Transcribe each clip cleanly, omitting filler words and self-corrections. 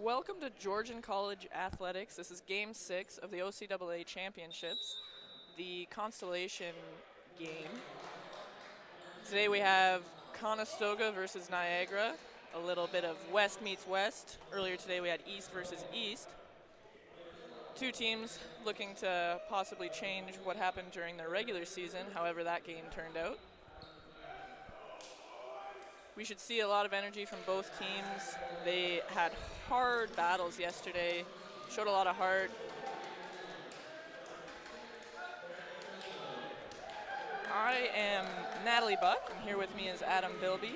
Welcome to Georgian College Athletics. This is Game 6 of the OCAA Championships, the Consolation game. Today we have Conestoga versus Niagara, a little bit of West meets West. Earlier today we had East versus East. Two teams looking to possibly change what happened during their regular season, however that game turned out. We should see a lot of energy from both teams. They had hard battles yesterday, showed a lot of heart. I am Natalie Buck, and here with me is Adam Bilby.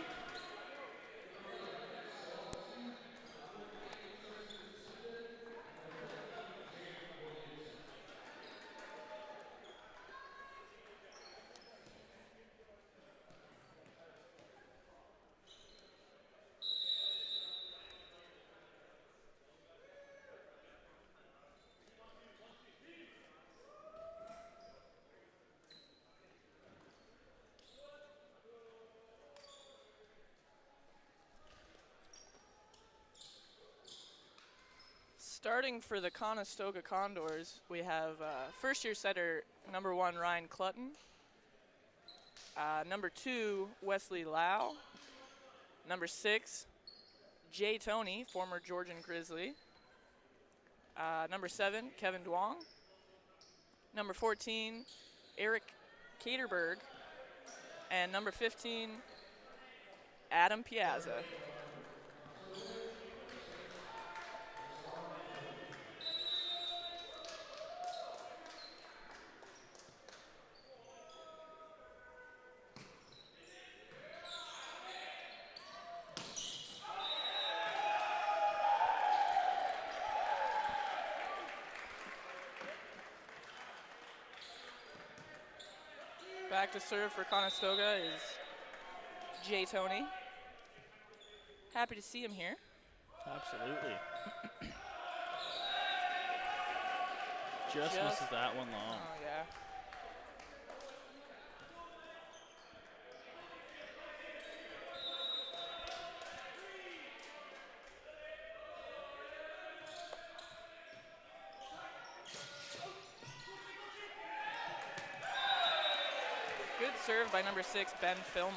Starting for the Conestoga Condors, we have first-year setter number 1 Ryan Clutton, number 2 Wesley Lau, number 6 Jay Tony, former Georgian Grizzly, number 7 Kevin Duong, number 14 Eric Caterberg, and number 15 Adam Piazza. Back to serve for Conestoga is Jay Tony. Happy to see him here. Absolutely. Just misses that one long. Oh, yeah. Good serve by number 6, Ben Fillmore.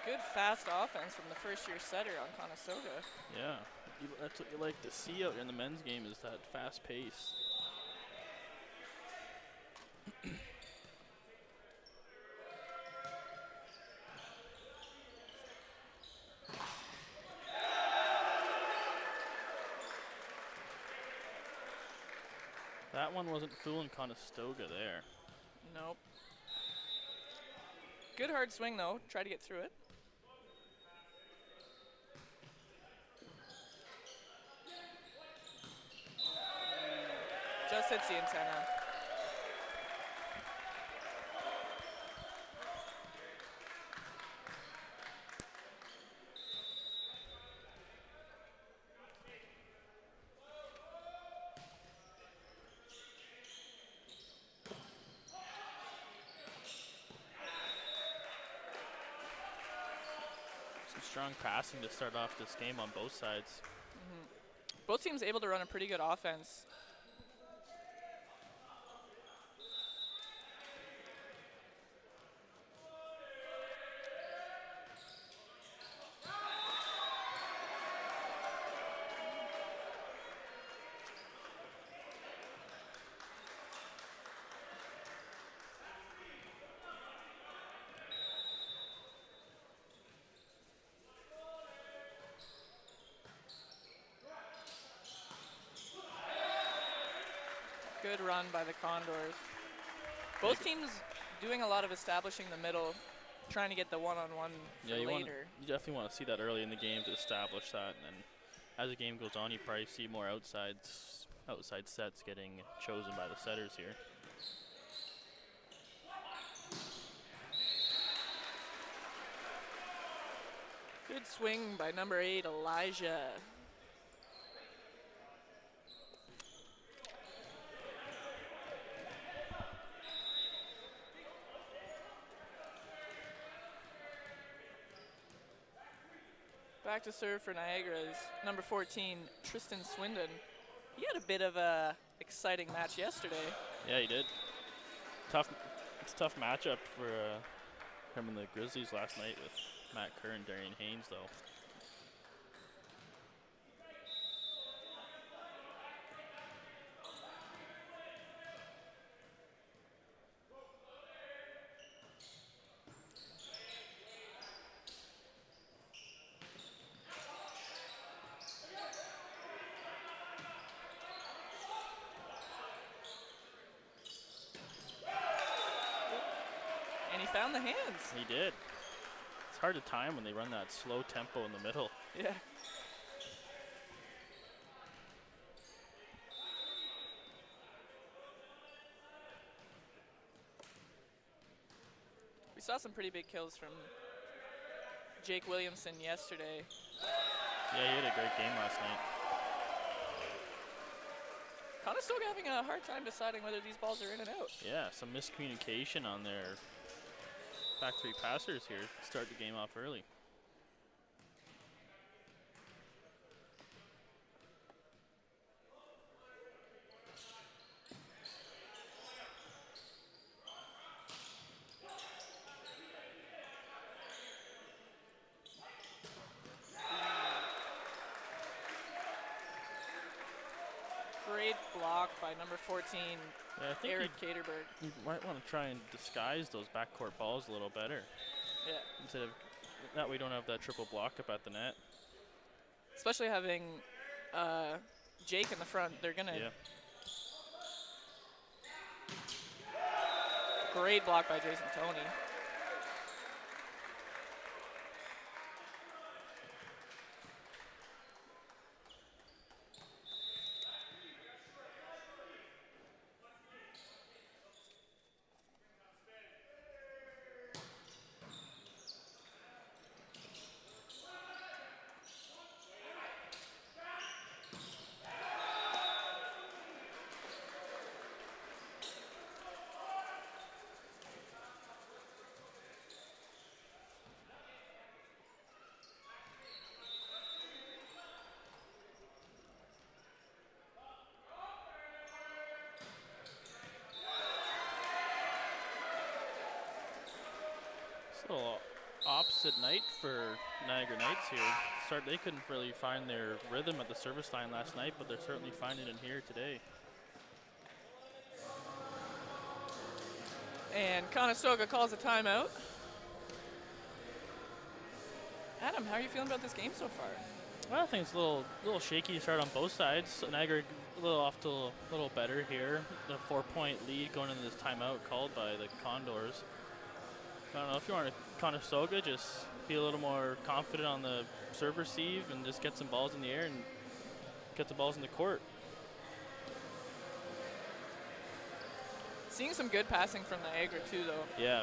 Good fast offense from the first-year setter on Conestoga. Yeah, that's what you like to see out in the men's game, is that fast pace. That one wasn't fooling Conestoga there. Nope. Good hard swing, though. Try to get through it. Just hits the antenna. Some strong passing to start off this game on both sides. Both teams able to run a pretty good offense. Good run by the Condors. Both teams doing a lot of establishing the middle, trying to get the one-on-one for later. You definitely want to see that early in the game to establish that, and then as the game goes on, you probably see more outside sets getting chosen by the setters here. Good swing by number 8, Elijah. Back to serve for Niagara's number 14, Tristan Swindon. He had a bit of a exciting match yesterday. Yeah, he did. It's a tough matchup for him and the Grizzlies last night with Matt Kerr and Darian Haynes, though. And he found the hands. He did. It's hard to time when they run that slow tempo in the middle. Yeah. We saw some pretty big kills from Jake Williamson yesterday. Yeah, he had a great game last night. Conestoga having a hard time deciding whether these balls are in and out. Yeah, some miscommunication on their back three passers here to start the game off early. Great block by number 14, Yeah, I think Eric Caterberg. you might want to try and disguise those backcourt balls a little better. Yeah. Instead of that, we don't have that triple block up at the net. Especially having Jake in the front, they're gonna. Yeah. Great block by Jason Tony. It's a little opposite night for Niagara Knights here. They couldn't really find their rhythm at the service line last night, but they're certainly finding it here today. And Conestoga calls a timeout. Adam, how are you feeling about this game so far? Well, I think it's a little shaky to start on both sides. So Niagara a little off to a little better here. The 4-point lead going into this timeout called by the Condors. I don't know if you want to Conestoga, just be a little more confident on the serve receive and just get some balls in the air and get the balls in the court. Seeing some good passing from Niagara too, though. Yeah.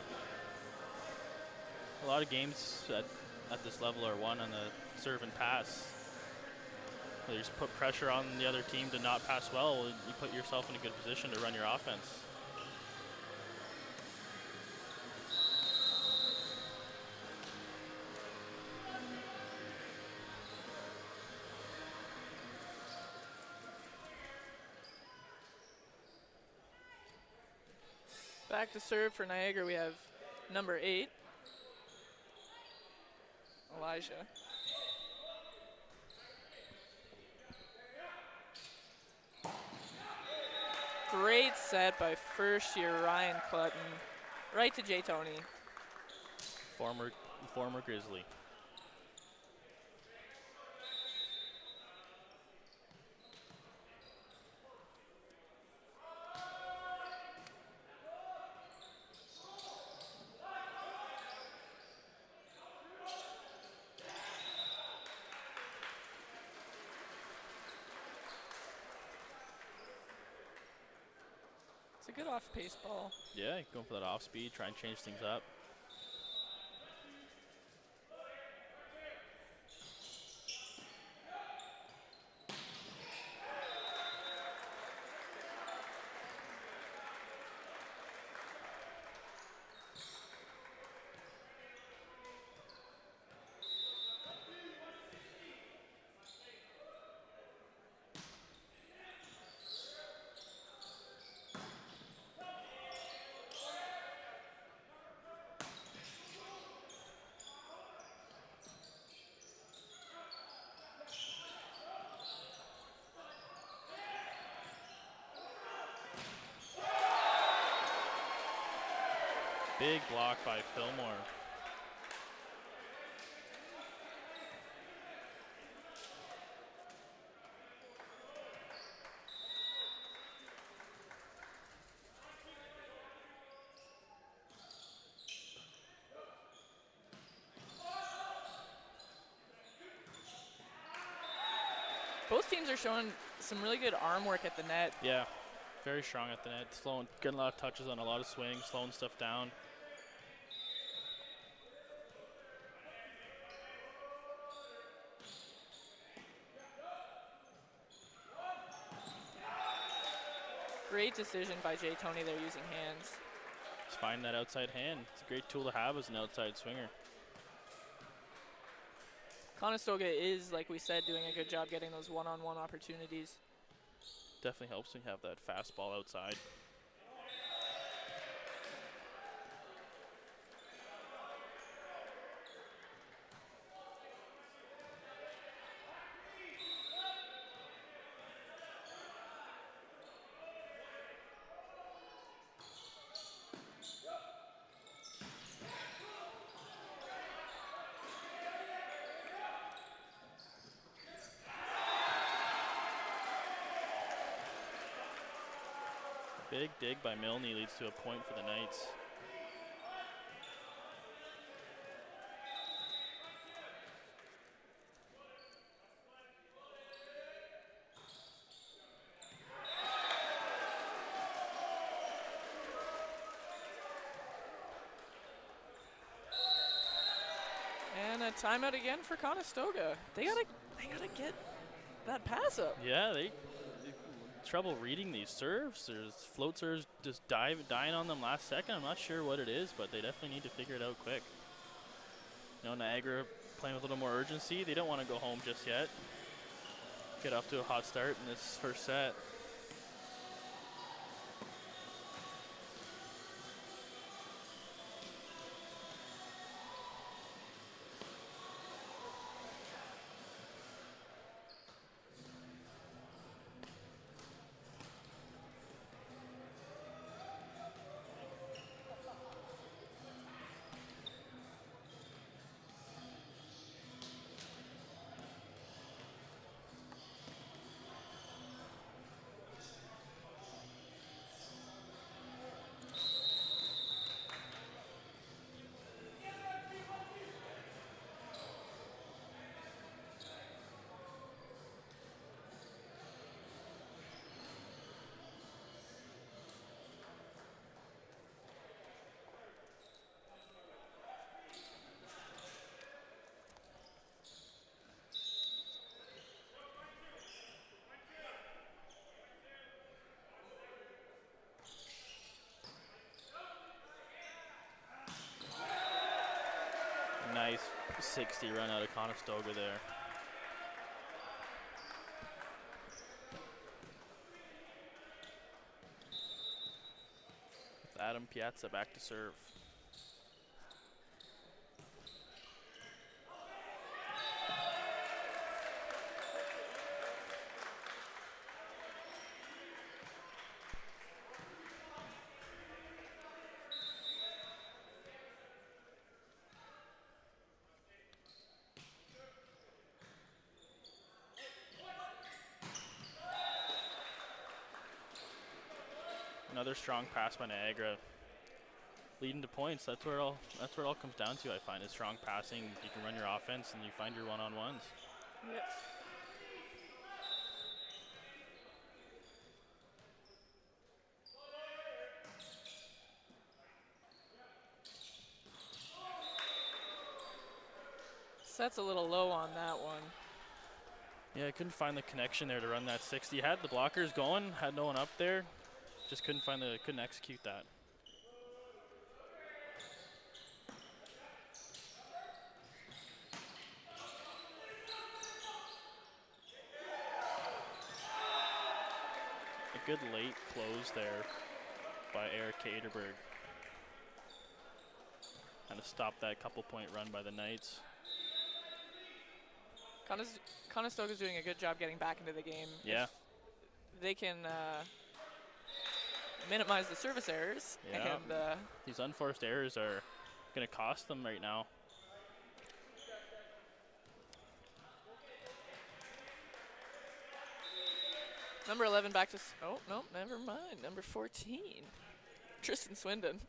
A lot of games at this level are won on the serve and pass. You just put pressure on the other team to not pass well, you put yourself in a good position to run your offense. Back to serve for Niagara, we have number 8, Elijah. Great set by first year Ryan Clutton, right to Jay Tony. Former Grizzly. It's a good off-pace ball. Yeah, going for that off speed, try and change things up. Big block by Fillmore. Both teams are showing some really good arm work at the net. Yeah, very strong at the net. Slowing, getting a lot of touches on a lot of swings, slowing stuff down. Great decision by Jay Tony there using hands. Just finding that outside hand. It's a great tool to have as an outside swinger. Conestoga is, like we said, doing a good job getting those one-on-one opportunities. Definitely helps when you have that fastball outside. Big dig by Milne leads to a point for the Knights. And a timeout again for Conestoga. They gotta get that pass up. Yeah, they trouble reading these serves. There's float serves just dying on them last second. I'm not sure what it is, but they definitely need to figure it out quick. You know, Niagara playing with a little more urgency. They don't want to go home just yet. Get off to a hot start in this first set. Nice 60 run out of Conestoga there. With Adam Piazza back to serve. Another strong pass by Niagara, leading to points. That's where it all comes down to. I find is strong passing. You can run your offense and you find your one-on-ones. Yep. Set's a little low on that one. Yeah, I couldn't find the connection there to run that 60. Had the blockers going, had no one up there. Just couldn't execute that. A good late close there by Eric Katerberg. Kind of stopped that couple-point run by the Knights. Conestoga's doing a good job getting back into the game. Yeah. If they can minimize the service errors. Yeah. And these unforced errors are going to cost them right now. Number 11 back to, oh, no, never mind. Number 14, Tristan Swindon.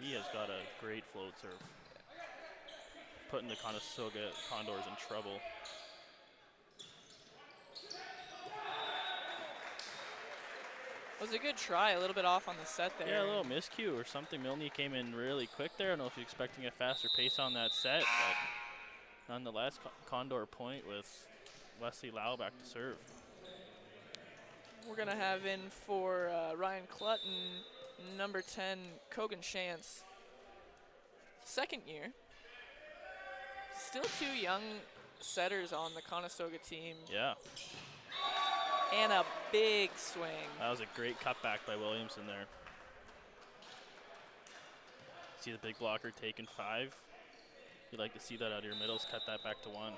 He has got a great float serve. Putting the Conestoga Condors in trouble. It was a good try, a little bit off on the set there. Yeah, a little miscue or something. Milne came in really quick there. I don't know if you're expecting a faster pace on that set, but nonetheless, Condor point with Wesley Lau back to serve. We're going to have in for Ryan Clutton, number 10, Kogan Shantz. Second year. Still two young setters on the Conestoga team. Yeah. And a big swing. That was a great cutback by Williamson there. See the big blocker taking 5. You'd like to see that out of your middles, cut that back to 1.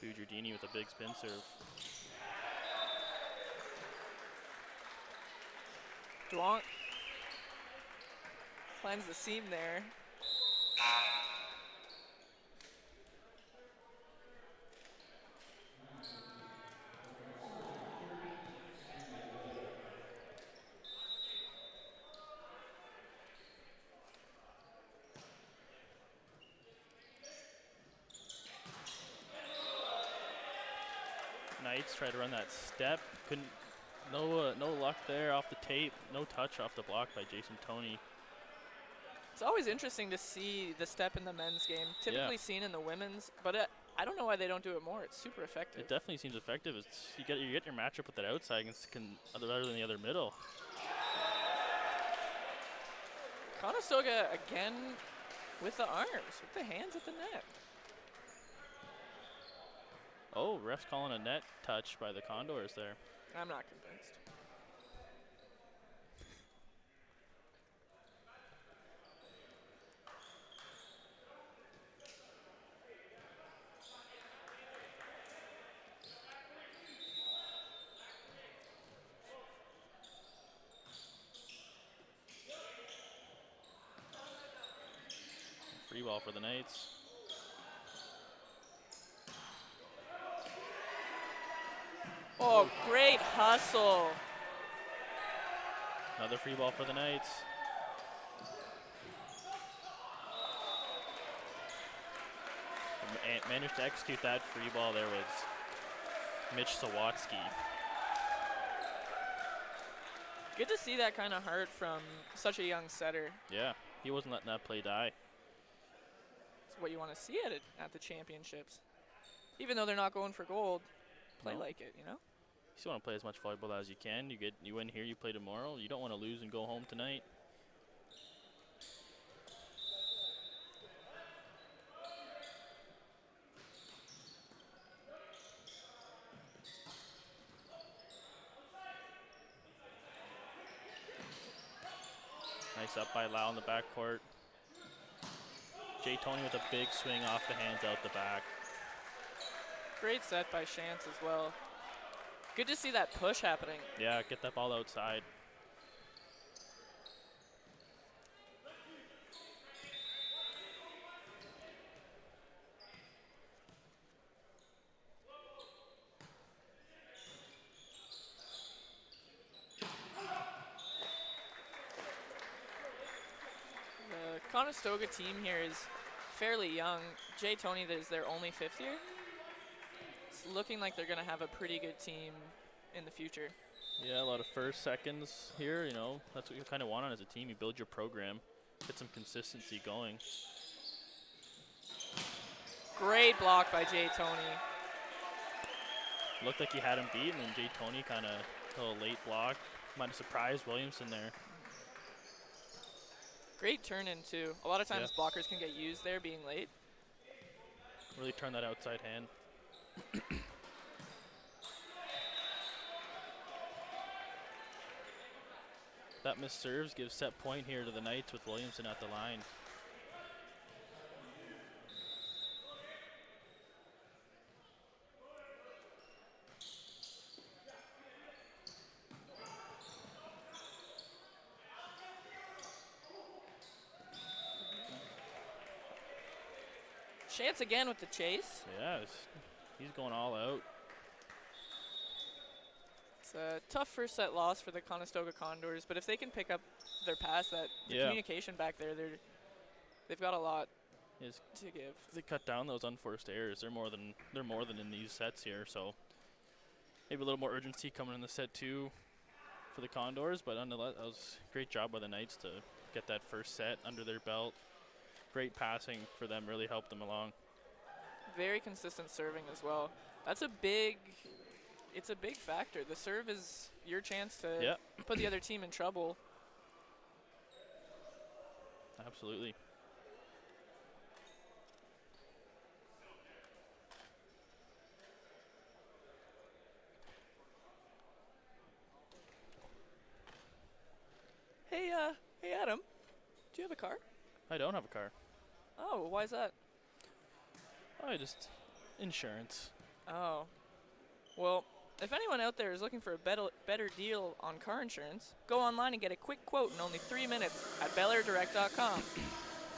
Bujardini with a big spin serve. Duong finds the seam there. Knights tried to run that step. Couldn't. No luck there off the tape. No touch off the block by Jason Toney. It's always interesting to see the step in the men's game. Typically seen in the women's, but I don't know why they don't do it more. It's super effective. It definitely seems effective. It's you get your matchup with that outside against better than the other middle. Conestoga again with the arms, with the hands at the net. Oh, ref's calling a net touch by the Condors there. I'm not convinced. Free ball for the Knights. Oh, great hustle. Another free ball for the Knights. And managed to execute that free ball there was Mitch Sawatsky. Good to see that kind of heart from such a young setter. Yeah, he wasn't letting that play die. It's what you want to see at the championships. Even though they're not going for gold, play like it, you know? You still want to play as much volleyball as you can. You win here, you play tomorrow. You don't want to lose and go home tonight. Nice up by Lau in the backcourt. Jay Toney with a big swing off the hands out the back. Great set by Shantz as well. Good to see that push happening. Yeah, get that ball outside. The Conestoga team here is fairly young. Jay Toney is their only 5th year. It's looking like they're going to have a pretty good team in the future. Yeah, a lot of first, seconds here. You know, that's what you kind of want on as a team. You build your program, get some consistency going. Great block by Jay Tony. Looked like he had him beat, and then Jay Tony kind of a little late block. Might have surprised Williamson there. Great turn in too. A lot of times blockers can get used there being late. Really turn that outside hand. That missed serves gives set point here to the Knights with Williamson at the line. Chance again with the chase. Yeah, he's going all out. It's a tough first set loss for the Conestoga Condors, but if they can pick up their pass, the communication back there, they've got a lot to give. If they cut down those unforced errors, they're more than in these sets here. So maybe a little more urgency coming in the set two for the Condors, but nonetheless, that was a great job by the Knights to get that first set under their belt. Great passing for them, really helped them along. Very consistent serving as well. It's a big factor. The serve is your chance to put the other team in trouble. Absolutely. Hey Adam, do you have a car? I don't have a car. Oh, why is that? Just insurance. Oh. Well, if anyone out there is looking for a better deal on car insurance, go online and get a quick quote in only 3 minutes at BelAirDirect.com.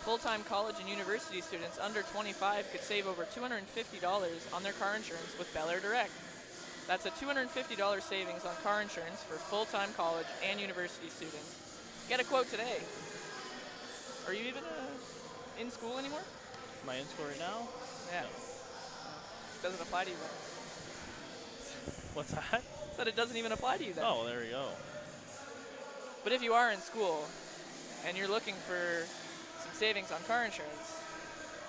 Full-time college and university students under 25 could save over $250 on their car insurance with Bel Air Direct. That's a $250 savings on car insurance for full-time college and university students. Get a quote today. Are you even in school anymore? Am I in school right now? Yeah. No. Doesn't apply to you then. What's that? Said it doesn't even apply to you then. Oh, there we go. But if you are in school and you're looking for some savings on car insurance,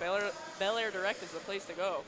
Bel Air Direct is the place to go.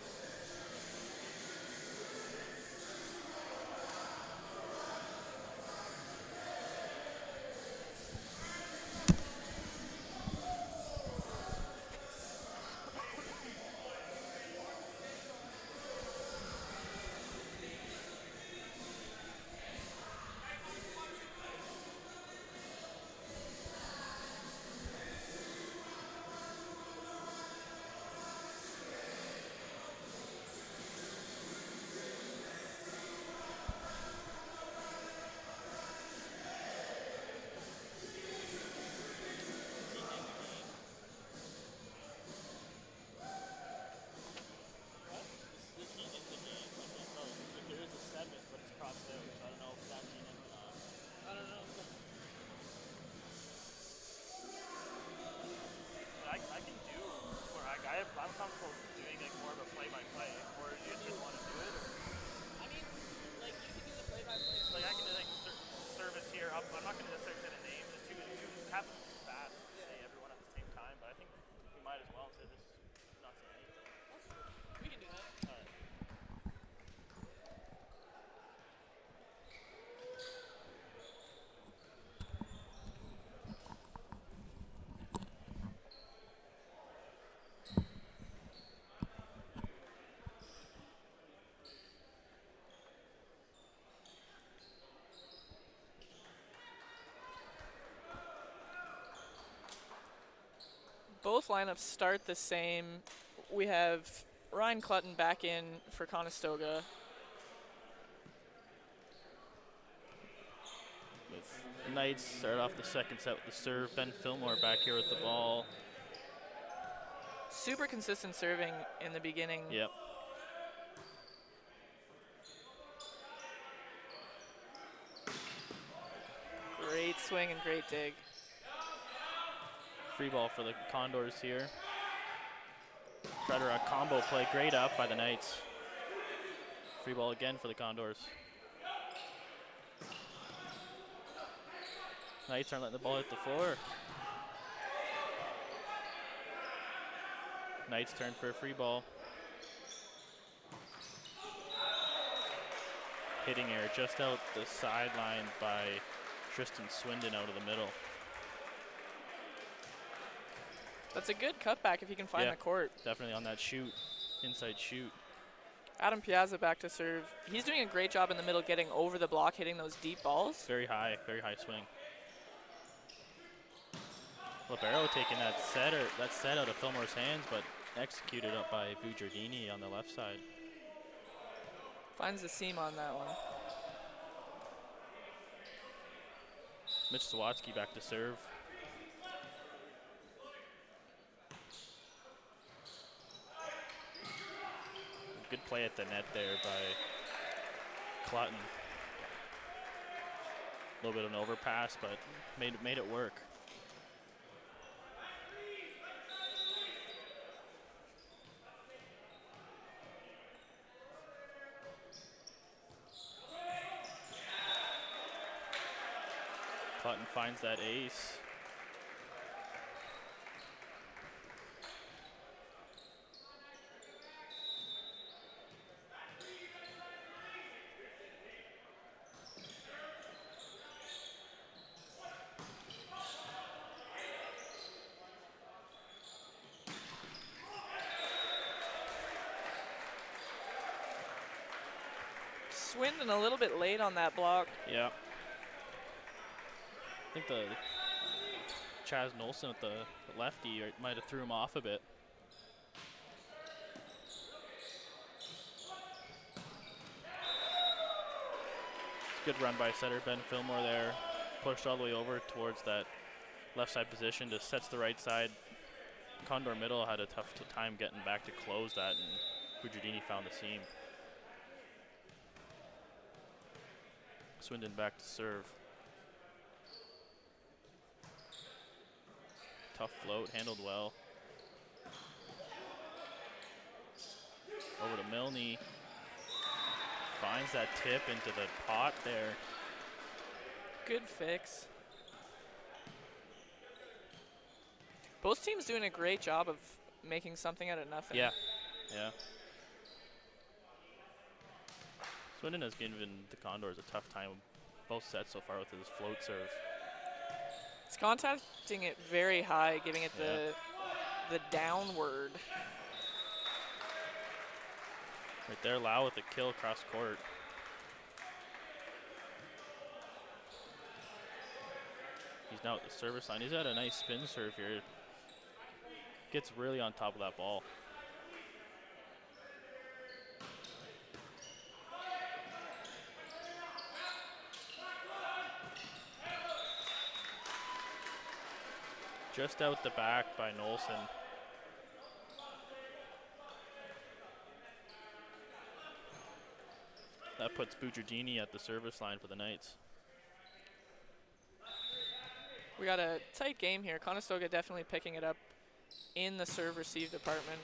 I'm comfortable doing like more of a play-by-play, or do you just want to do it? Or? I mean, like you can do the play-by-play. Like I can do like service here up. I'm not going to necessarily say the name. Just two happen too fast to say everyone at the same time. But I think we might as well say this. Not say anything. We can do that. All right. Both lineups start the same. We have Ryan Clutton back in for Conestoga. With the Knights start off the second set with the serve. Ben Fillmore back here with the ball. Super consistent serving in the beginning. Yep. Great swing and great dig. Free ball for the Condors here. Try to combo play, great up by the Knights. Free ball again for the Condors. Knights aren't letting the ball hit the floor. Knights turn for a free ball. Hitting air just out the sideline by Tristan Swindon out of the middle. That's a good cutback if he can find the court. Definitely on that shoot, inside shoot. Adam Piazza back to serve. He's doing a great job in the middle getting over the block, hitting those deep balls. Very high swing. Libero taking that set out of Fillmore's hands, but executed up by Bugiardini on the left side. Finds the seam on that one. Mitch Sawatsky back to serve. Good play at the net there by Clutton. A little bit of an overpass, but made it work. Clutton finds that ace. Swindon a little bit late on that block. Yeah. I think the Chaz Nolson at the lefty might have threw him off a bit. Good run by setter Ben Fillmore there. Pushed all the way over towards that left side position, just sets the right side. Condor middle had a tough time getting back to close that, and Bugiardini found the seam. Swindon back to serve. Tough float, handled well. Over to Milne. Finds that tip into the pot there. Good fix. Both teams doing a great job of making something out of nothing. Yeah, yeah. Swindon has given the Condors a tough time both sets so far with his float serve. He's contacting it very high, giving it the downward. Right there, Lau with a kill across court. He's now at the service line. He's got a nice spin serve here. Gets really on top of that ball. Just out the back by Nolson. That puts Bugiardini at the service line for the Knights. We got a tight game here. Conestoga definitely picking it up in the serve-receive department.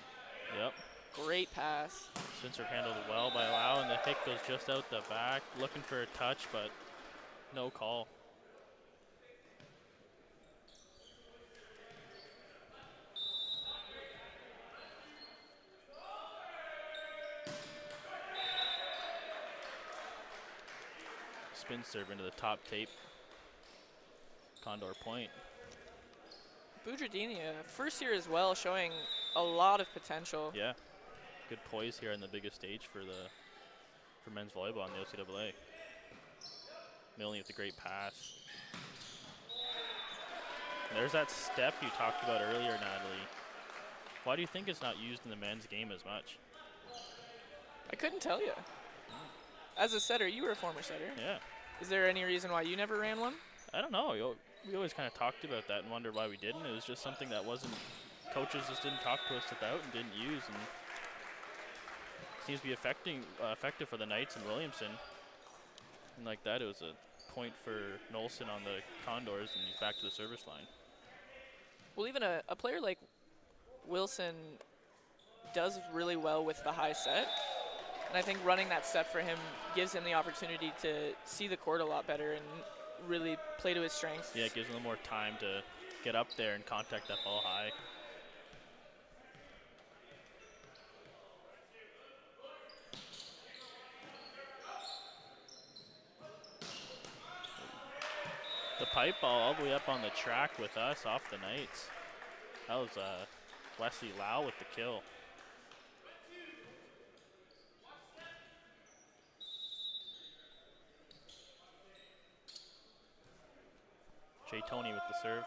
Yep. Great pass. Spencer handled well by Lau, and the hit goes just out the back. Looking for a touch, but no call. Spin serve into the top tape. Condor point. Bugiardini, first year as well, showing a lot of potential. Yeah, good poise here on the biggest stage for men's volleyball in the OCAA. Milne with a great pass. There's that step you talked about earlier, Natalie. Why do you think it's not used in the men's game as much? I couldn't tell you. As a setter, you were a former setter. Yeah. Is there any reason why you never ran one? I don't know. We always kind of talked about that and wondered why we didn't. It was just something that coaches just didn't talk to us about and didn't use. And seems to be effective for the Knights and Williamson. And like that, it was a point for Nolson on the Condors, and he's back to the service line. Well, even a player like Wilson does really well with the high set. And I think running that set for him gives him the opportunity to see the court a lot better. And really play to his strengths. Yeah, it gives him a little more time to get up there and contact that ball high. The pipe ball all the way up on the track with us off the Knights. That was Wesley Lau with the kill. Jay Tony with the serve.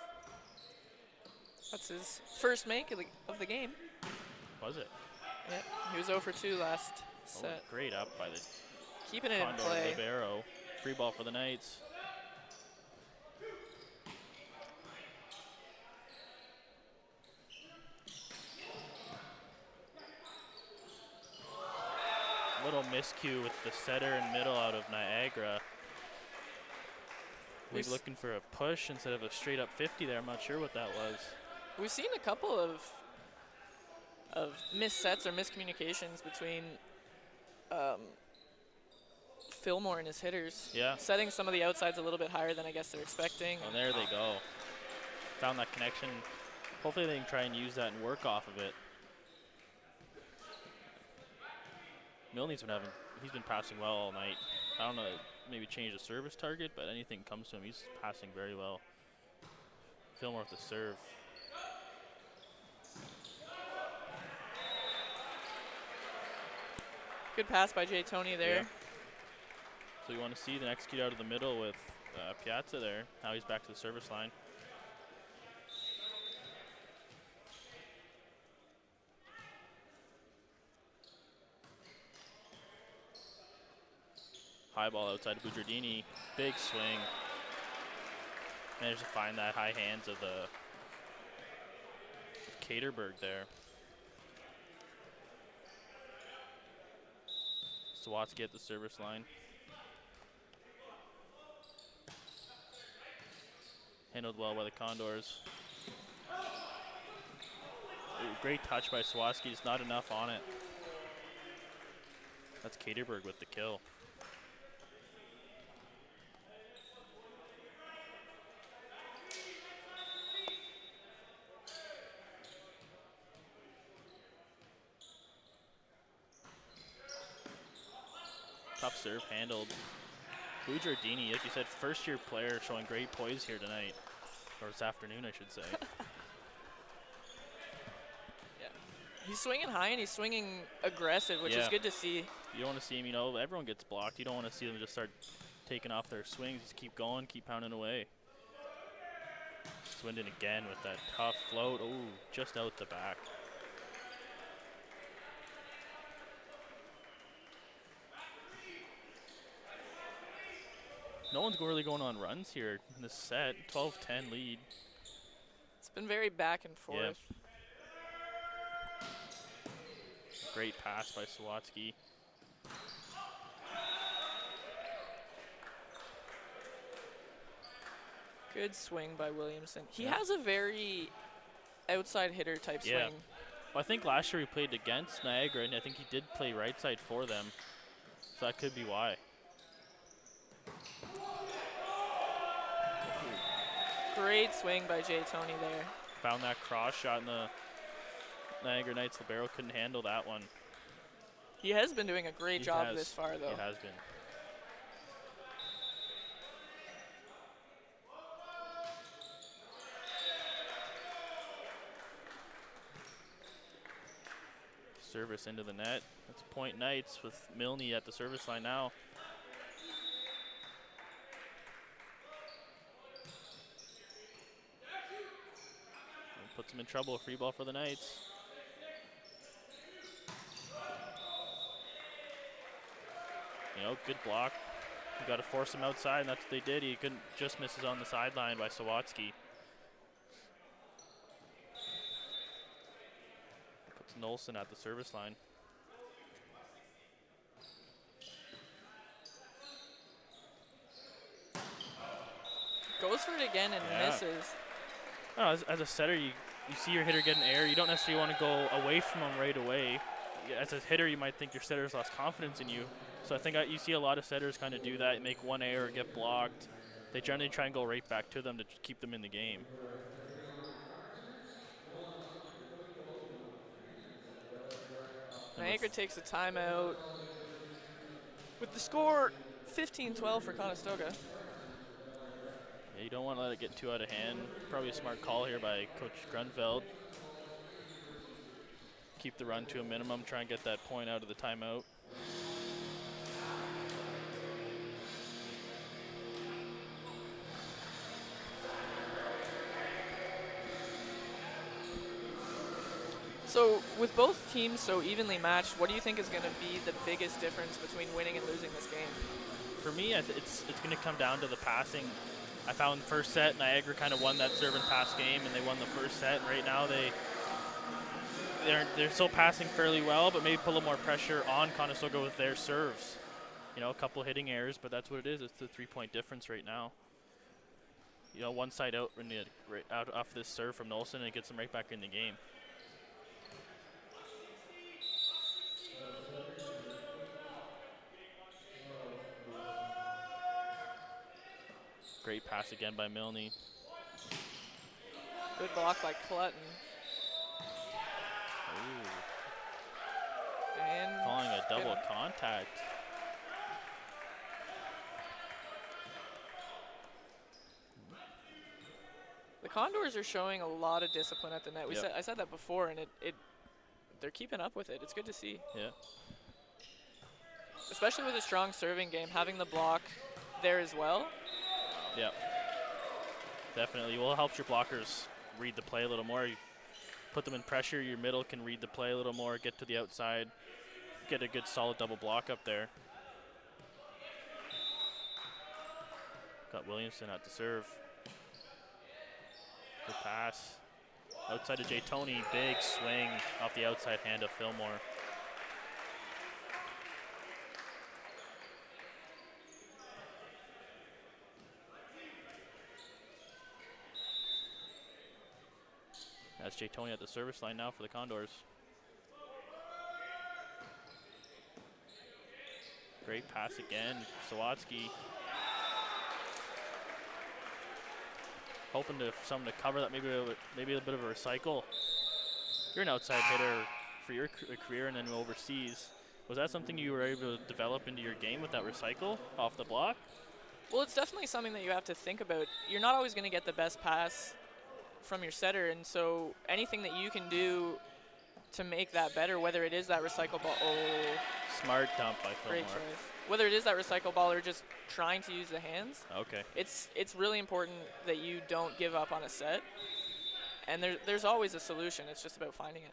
That's his first make of the game. Was it? Yeah, he was 0 for 2 last Oh, set. great up by the Keeping it in Condor play. libero. Free ball for the Knights. Little miscue with the setter and middle out of Niagara. We're looking for a push instead of a straight up 50 there. I'm not sure what that was. We've seen a couple of missed sets or miscommunications between Fillmore and his hitters. Yeah. Setting some of the outsides a little bit higher than I guess they're expecting. And there they go. Found that connection. Hopefully they can try and use that and work off of it. Milne's he's been passing well all night. I don't know, maybe change the service target, but anything comes to him, he's passing very well. Fillmore with the serve. Good pass by Jay Tony there. Yeah. So you want to see the execute out of the middle with Piazza there. Now he's back to the service line. High ball outside Bugiardini. Big swing. Managed to find that high hands of the Caterberg there. Sawatsky at the service line. Handled well by the Condors. Ooh, great touch by Sawatsky, just not enough on it. That's Caterberg with the kill. Tough serve handled. Bugiardini, like you said, first-year player showing great poise here tonight. Or this afternoon, I should say. Yeah. He's swinging high and he's swinging aggressive, which is good to see. You don't want to see him, you know, everyone gets blocked. You don't want to see them just start taking off their swings. Just keep going, keep pounding away. Swindon again with that tough float. Ooh, just out the back. No one's really going on runs here in this set. 12-10 lead. It's been very back and forth. Yeah. Great pass by Sawatsky. Good swing by Williamson. He has a very outside hitter type swing. Well, I think last year he played against Niagara, and I think he did play right side for them. So that could be why. Great swing by Jay Tony there. Found that cross shot, and the Niagara Knights libero couldn't handle that one. He has been doing a great job this far, though. He has been. Service into the net. That's point Knights with Milne at the service line now. Puts him in trouble. A free ball for the Knights. You know, good block. You got to force him outside, and that's what they did. He couldn't, just misses on the sideline by Sawatsky. Puts Nolson at the service line. Goes for it again and misses. Oh, as a setter, you see your hitter get an error. You don't necessarily want to go away from him right away. As a hitter, you might think your setter's lost confidence in you. So I think you see a lot of setters kind of do that, make one error, get blocked, they generally try and go right back to them to keep them in the game. And Niagara takes a timeout with the score 15-12 for Conestoga. Yeah, you don't want to let it get too out of hand. Probably a smart call here by Coach Grunfeld. Keep the run to a minimum, try and get that point out of the timeout. So with both teams so evenly matched, what do you think is going to be the biggest difference between winning and losing this game? For me, it's going to come down to the passing. I found first set, Niagara kind of won that serve and pass game, and they won the first set. Right now, they're still passing fairly well, but maybe put a little more pressure on Conestoga with their serves. You know, a couple hitting errors, but that's what it is. It's the 3-point difference right now. You know, one side out, right out off this serve from Nolson, and it gets them right back in the game. Great pass again by Milne. Good block by Clutton. Ooh. And Calling a double contact. the Condors are showing a lot of discipline at the net. I said that before, and they're keeping up with it. It's good to see. Yeah. Especially with a strong serving game, having the block there as well. Yep. Definitely. Well, it helps your blockers read the play a little more. You put them in pressure, your middle can read the play a little more, get to the outside, get a good solid double block up there. Got Williamson at the serve. Good pass. Outside of Jay Tony, big swing off the outside hand of Fillmore. That's Jay Tony at the service line now for the Condors. Great pass again, Sawatsky. Hoping to someone to cover that, maybe a bit of a recycle. You're an outside hitter for your career and then overseas. Was that something you were able to develop into your game with that recycle off the block? Well, it's definitely something that you have to think about. You're not always going to get the best pass from your setter, and so anything that you can do to make that better, whether it is that recycle ball, Smart dump by Fillmore. great choice. Whether it is that recycle ball or just trying to use the hands, Okay. it's really important that you don't give up on a set, and there's always a solution. It's just about finding it.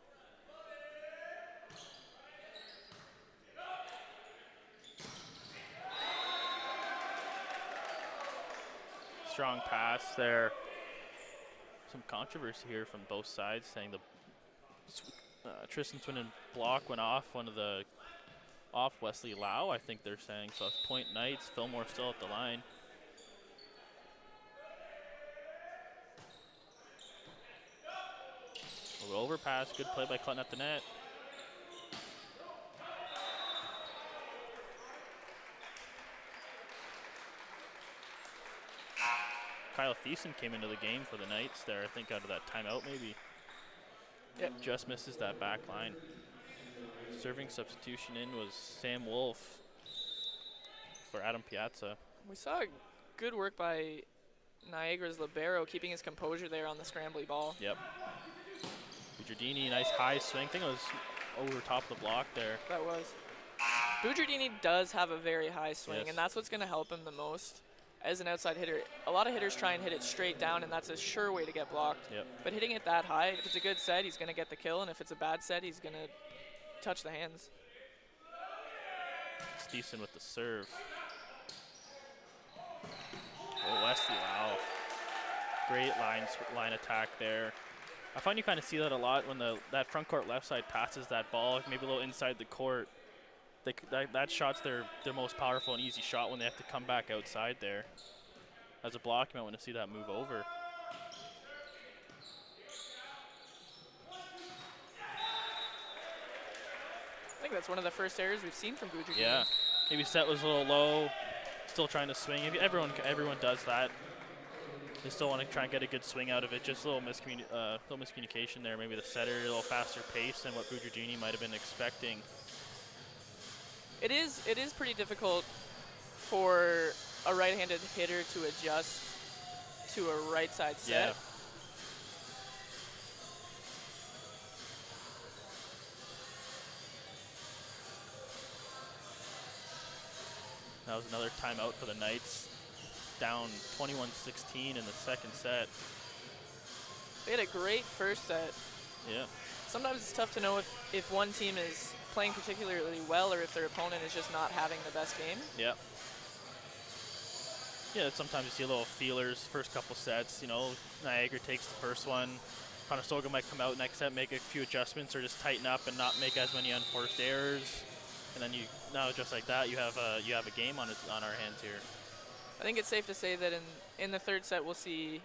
Strong pass there. Some controversy here from both sides, saying the Tristan Swindon block went off off Wesley Lau, I think they're saying. So it's point Knights, Fillmore still at the line. A little overpass, good play by Clutton at the net. Kyle Thiessen came into the game for the Knights there, I think out of that timeout maybe. Yep. Just misses that back line. Serving substitution in was Sam Wolf for Adam Piazza. We saw good work by Niagara's libero, keeping his composure there on the scrambly ball. Yep. Bujardini, nice high swing. I think it was over top of the block there. That was. Bujardini does have a very high swing, Yes. and that's what's going to help him the most as an outside hitter. A lot of hitters try and hit it straight down, and that's a sure way to get blocked. Yep. But hitting it that high, if it's a good set, he's going to get the kill, and if it's a bad set, he's going to touch the hands. Steeson with the serve. Oh, Wesley, wow. Great line attack there. I find you kind of see that a lot when that front court left side passes that ball, maybe a little inside the court. That shot's their most powerful and easy shot when they have to come back outside there. As a block, you might want to see that move over. I think that's one of the first errors we've seen from Georgian. Yeah, maybe set was a little low. still trying to swing. Everyone does that. They still want to try and get a good swing out of it. Just a little miscommunication there. Maybe the setter a little faster pace than what Bugiardini might have been expecting. It is pretty difficult for a right-handed hitter to adjust to a right side set. Yeah. That was another timeout for the Knights. Down 21-16 in the second set. They had a great first set. Yeah. Sometimes it's tough to know if one team is playing particularly well or if their opponent is just not having the best game. Yeah. Yeah, sometimes you see a little feelers first couple sets. You know, Niagara takes the first one. Conestoga might come out next set, make a few adjustments, or just tighten up and not make as many unforced errors. And then now just like that, you have a game on our hands here. I think it's safe to say that in the third set we'll see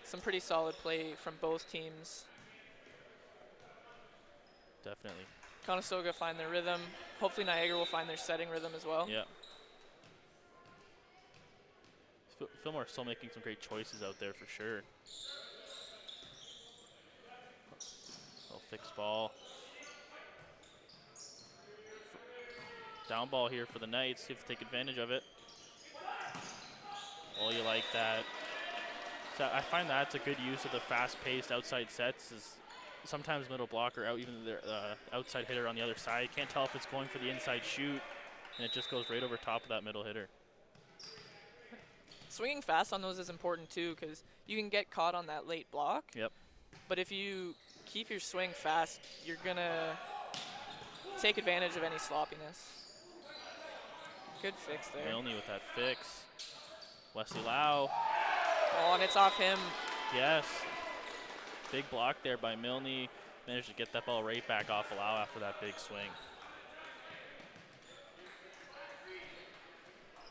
some pretty solid play from both teams. Definitely. Conestoga find their rhythm. Hopefully Niagara will find their setting rhythm as well. Yeah. Fillmore still making some great choices out there for sure. Little fixed ball. Down ball here for the Knights. You have to take advantage of it. Oh, you like that. So I find that's a good use of the fast-paced outside sets. Is sometimes middle blocker out, even the outside hitter on the other side. You can't tell if it's going for the inside shoot, and it just goes right over top of that middle hitter. Swinging fast on those is important too, because you can get caught on that late block. Yep. But if you keep your swing fast, you're gonna take advantage of any sloppiness. Good fix there. Milne with that fix. Wesley Lau. Oh, and it's off him. Yes. Big block there by Milne. Managed to get that ball right back off Lau after that big swing.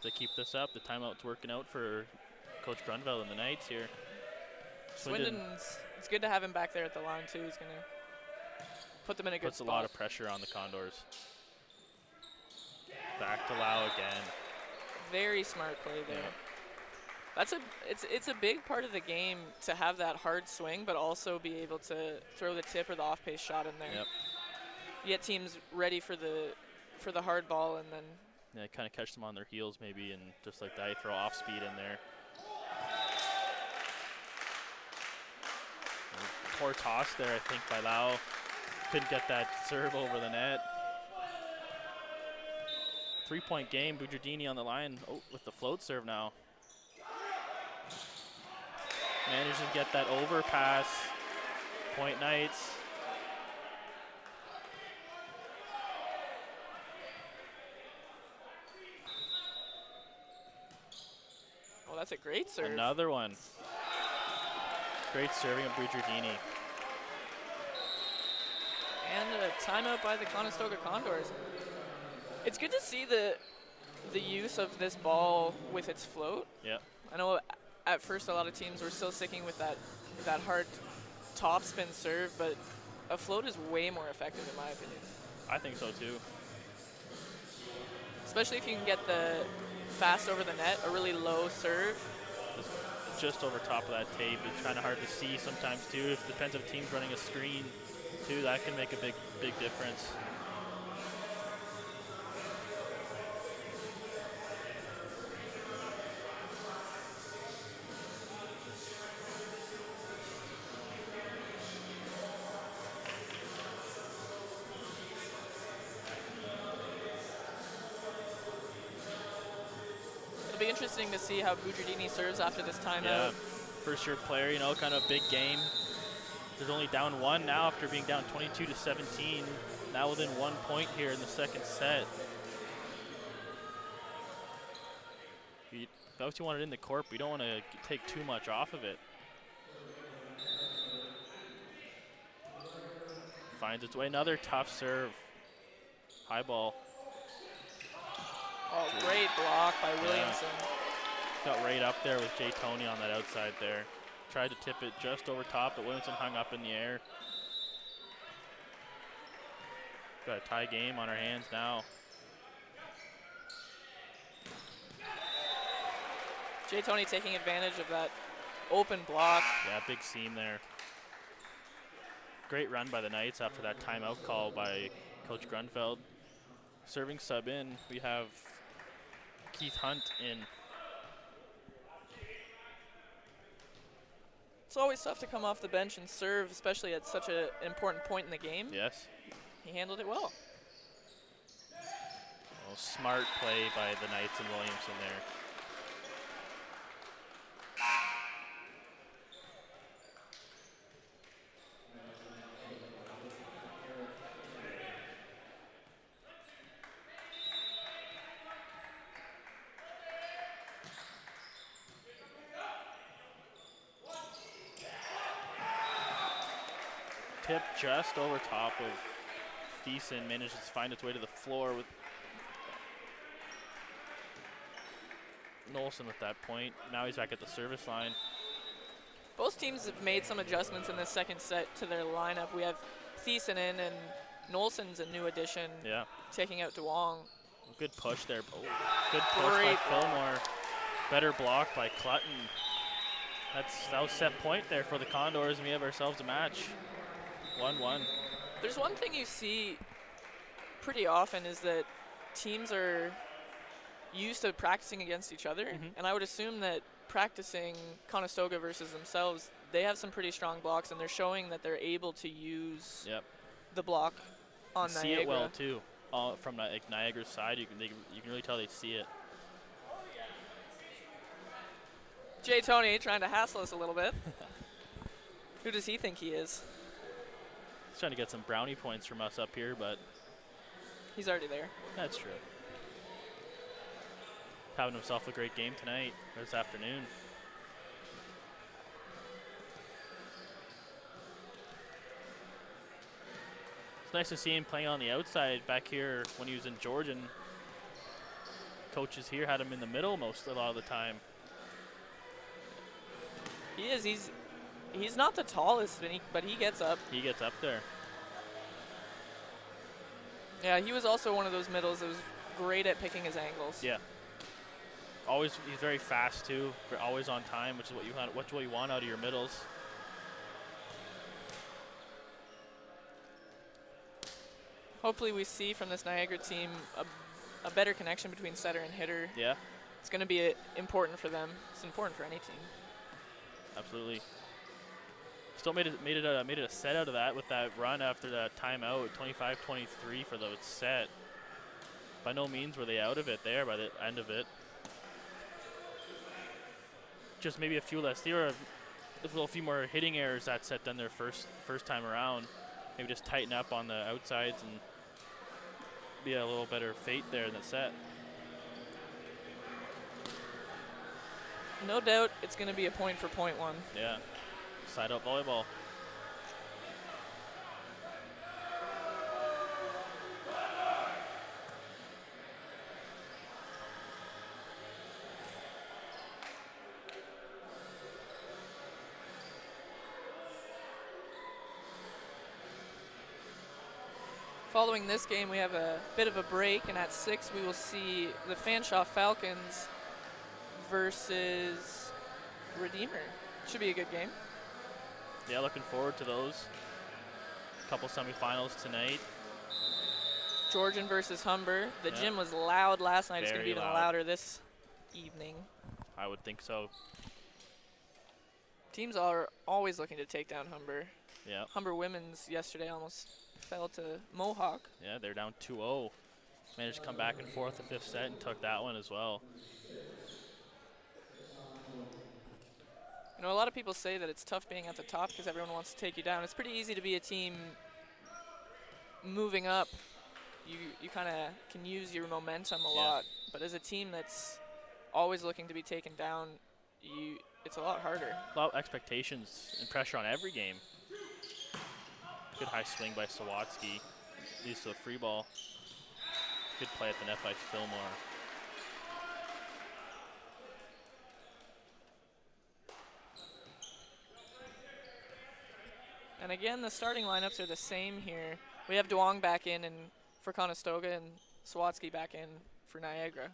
To keep this up, the timeout's working out for Coach Grunveld and the Knights here. Swindon's, it's good to have him back there at the line too. He's gonna put them in a good spot. Puts a lot of pressure on the Condors. Back to Lau again. Very smart play there. Yeah. It's a big part of the game to have that hard swing, but also be able to throw the tip or the off-pace shot in there. Yep. You get teams ready for the hard ball, and then kind of catch them on their heels maybe, and just like that, you throw off speed in there. Poor toss there, I think, by Lau. Couldn't get that serve over the net. 3-point game. Bugiardini on the line with the float serve now. Manages to get that overpass. Point Knights. oh, that's a great serve. Another one. Great serving of Bugiardini. And a timeout by the Conestoga Condors. It's good to see the use of this ball with its float. Yep. I know at first a lot of teams were still sticking with that hard topspin serve, but a float is way more effective in my opinion. I think so too. Especially if you can get the fast over the net, a really low serve. Just over top of that tape. It's kind of hard to see sometimes too. If it depends if team's running a screen too, that can make a big difference. It'll be interesting to see how Bugiardini serves after this timeout. Yeah, first year player, you know, kind of a big game. They're only down one now after being down 22-17. Now within 1 point here in the second set. You obviously want it in the court, but you don't want to take too much off of it. Finds its way, another tough serve. High ball. Oh, great block by Williamson. Got right up there with Jay Tony on that outside there. Tried to tip it just over top, but Williamson hung up in the air. Got a tie game on our hands now. Jay Tony taking advantage of that open block. Yeah, big seam there. Great run by the Knights after that timeout call by Coach Grunfeld. Serving sub in, we have Keith Hunt in. It's always tough to come off the bench and serve, especially at such an important point in the game. Yes. He handled it well. Well, smart play by the Knights and Williamson there. Tip just over top of Thiessen, manages to find its way to the floor with Nolson at that point. Now he's back at the service line. Both teams have made some adjustments in the second set to their lineup. We have Thiessen in, and Nolson's a new addition, taking out Duong. Good push there. Oh, good push by Fillmore. Better block by Clutton. That was set point there for the Condors, and we have ourselves a match. 1-1. There's one thing you see pretty often is that teams are used to practicing against each other, and I would assume that practicing Conestoga versus themselves, they have some pretty strong blocks, and they're showing that they're able to use the block on Niagara. See it well too, from Niagara's side. You can really tell they see it. Jay Tony trying to hassle us a little bit. Who does he think he is? He's trying to get some brownie points from us up here, but he's already there. That's true. Having himself a great game tonight, or this afternoon. It's nice to see him playing on the outside back here when he was in Georgian. Coaches here had him in the middle a lot of the time. He is. He's not the tallest, but he gets up. He gets up there. Yeah, he was also one of those middles that was great at picking his angles. Yeah. He's very fast too. Always on time, which is what you want out of your middles. Hopefully, we see from this Niagara team a better connection between setter and hitter. Yeah. It's going to be important for them. It's important for any team. Absolutely. Still made it a set out of that with that run after that timeout, 25-23 for the set. By no means were they out of it there by the end of it. Just maybe a few less. There were a few more hitting errors that set than their first time around. Maybe just tighten up on the outsides and be a little better fate there in the set. No doubt it's going to be a point for point one. Yeah. Side out volleyball. Following this game, we have a bit of a break, and at 6 we will see the Fanshawe Falcons versus Redeemer. Should be a good game. Yeah, looking forward to those. Couple semifinals tonight. Georgian versus Humber. The gym was loud last night. It's going to be even louder this evening. I would think so. Teams are always looking to take down Humber. Yeah. Humber women's yesterday almost fell to Mohawk. Yeah, they're down 2-0. Managed to come back and forth the fifth set and took that one as well. You know, a lot of people say that it's tough being at the top because everyone wants to take you down. It's pretty easy to be a team moving up. You kind of can use your momentum a lot. But as a team that's always looking to be taken down, it's a lot harder. A lot of expectations and pressure on every game. Good high swing by Sawatsky. Leads to a free ball. Good play at the net by Fillmore. And again, the starting lineups are the same here. We have Duong back in and for Conestoga and Sawatsky back in for Niagara.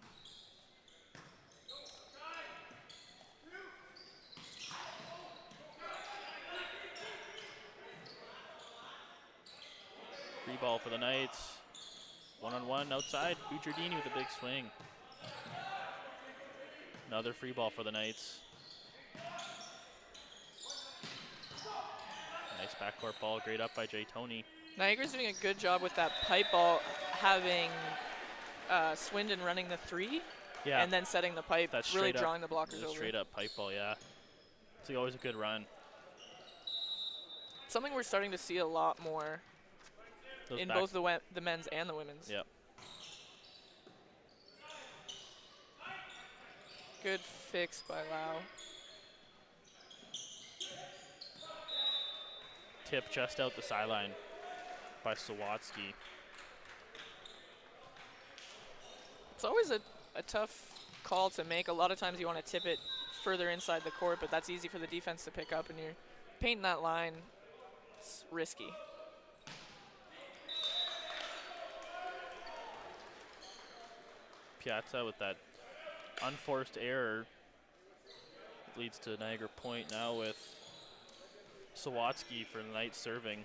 Free ball for the Knights. One-on-one outside. Bugiardini with a big swing. Another free ball for the Knights. Nice backcourt ball. Great up by Jay Tony. Niagara's doing a good job with that pipe ball, having Swindon running the 3 Yeah. and then setting the pipe, That's really straight up, drawing the blockers over. Straight up pipe ball, yeah. It's always a good run. Something we're starting to see a lot more Those in back- both the men's and the women's. Yep. Good fix by Lau. Tip just out the sideline by Sawatsky. It's always a tough call to make. A lot of times you want to tip it further inside the court, but that's easy for the defense to pick up, and you're painting that line. It's risky. Piazza with that unforced error leads to Niagara point now with Sawatsky for the Knights serving.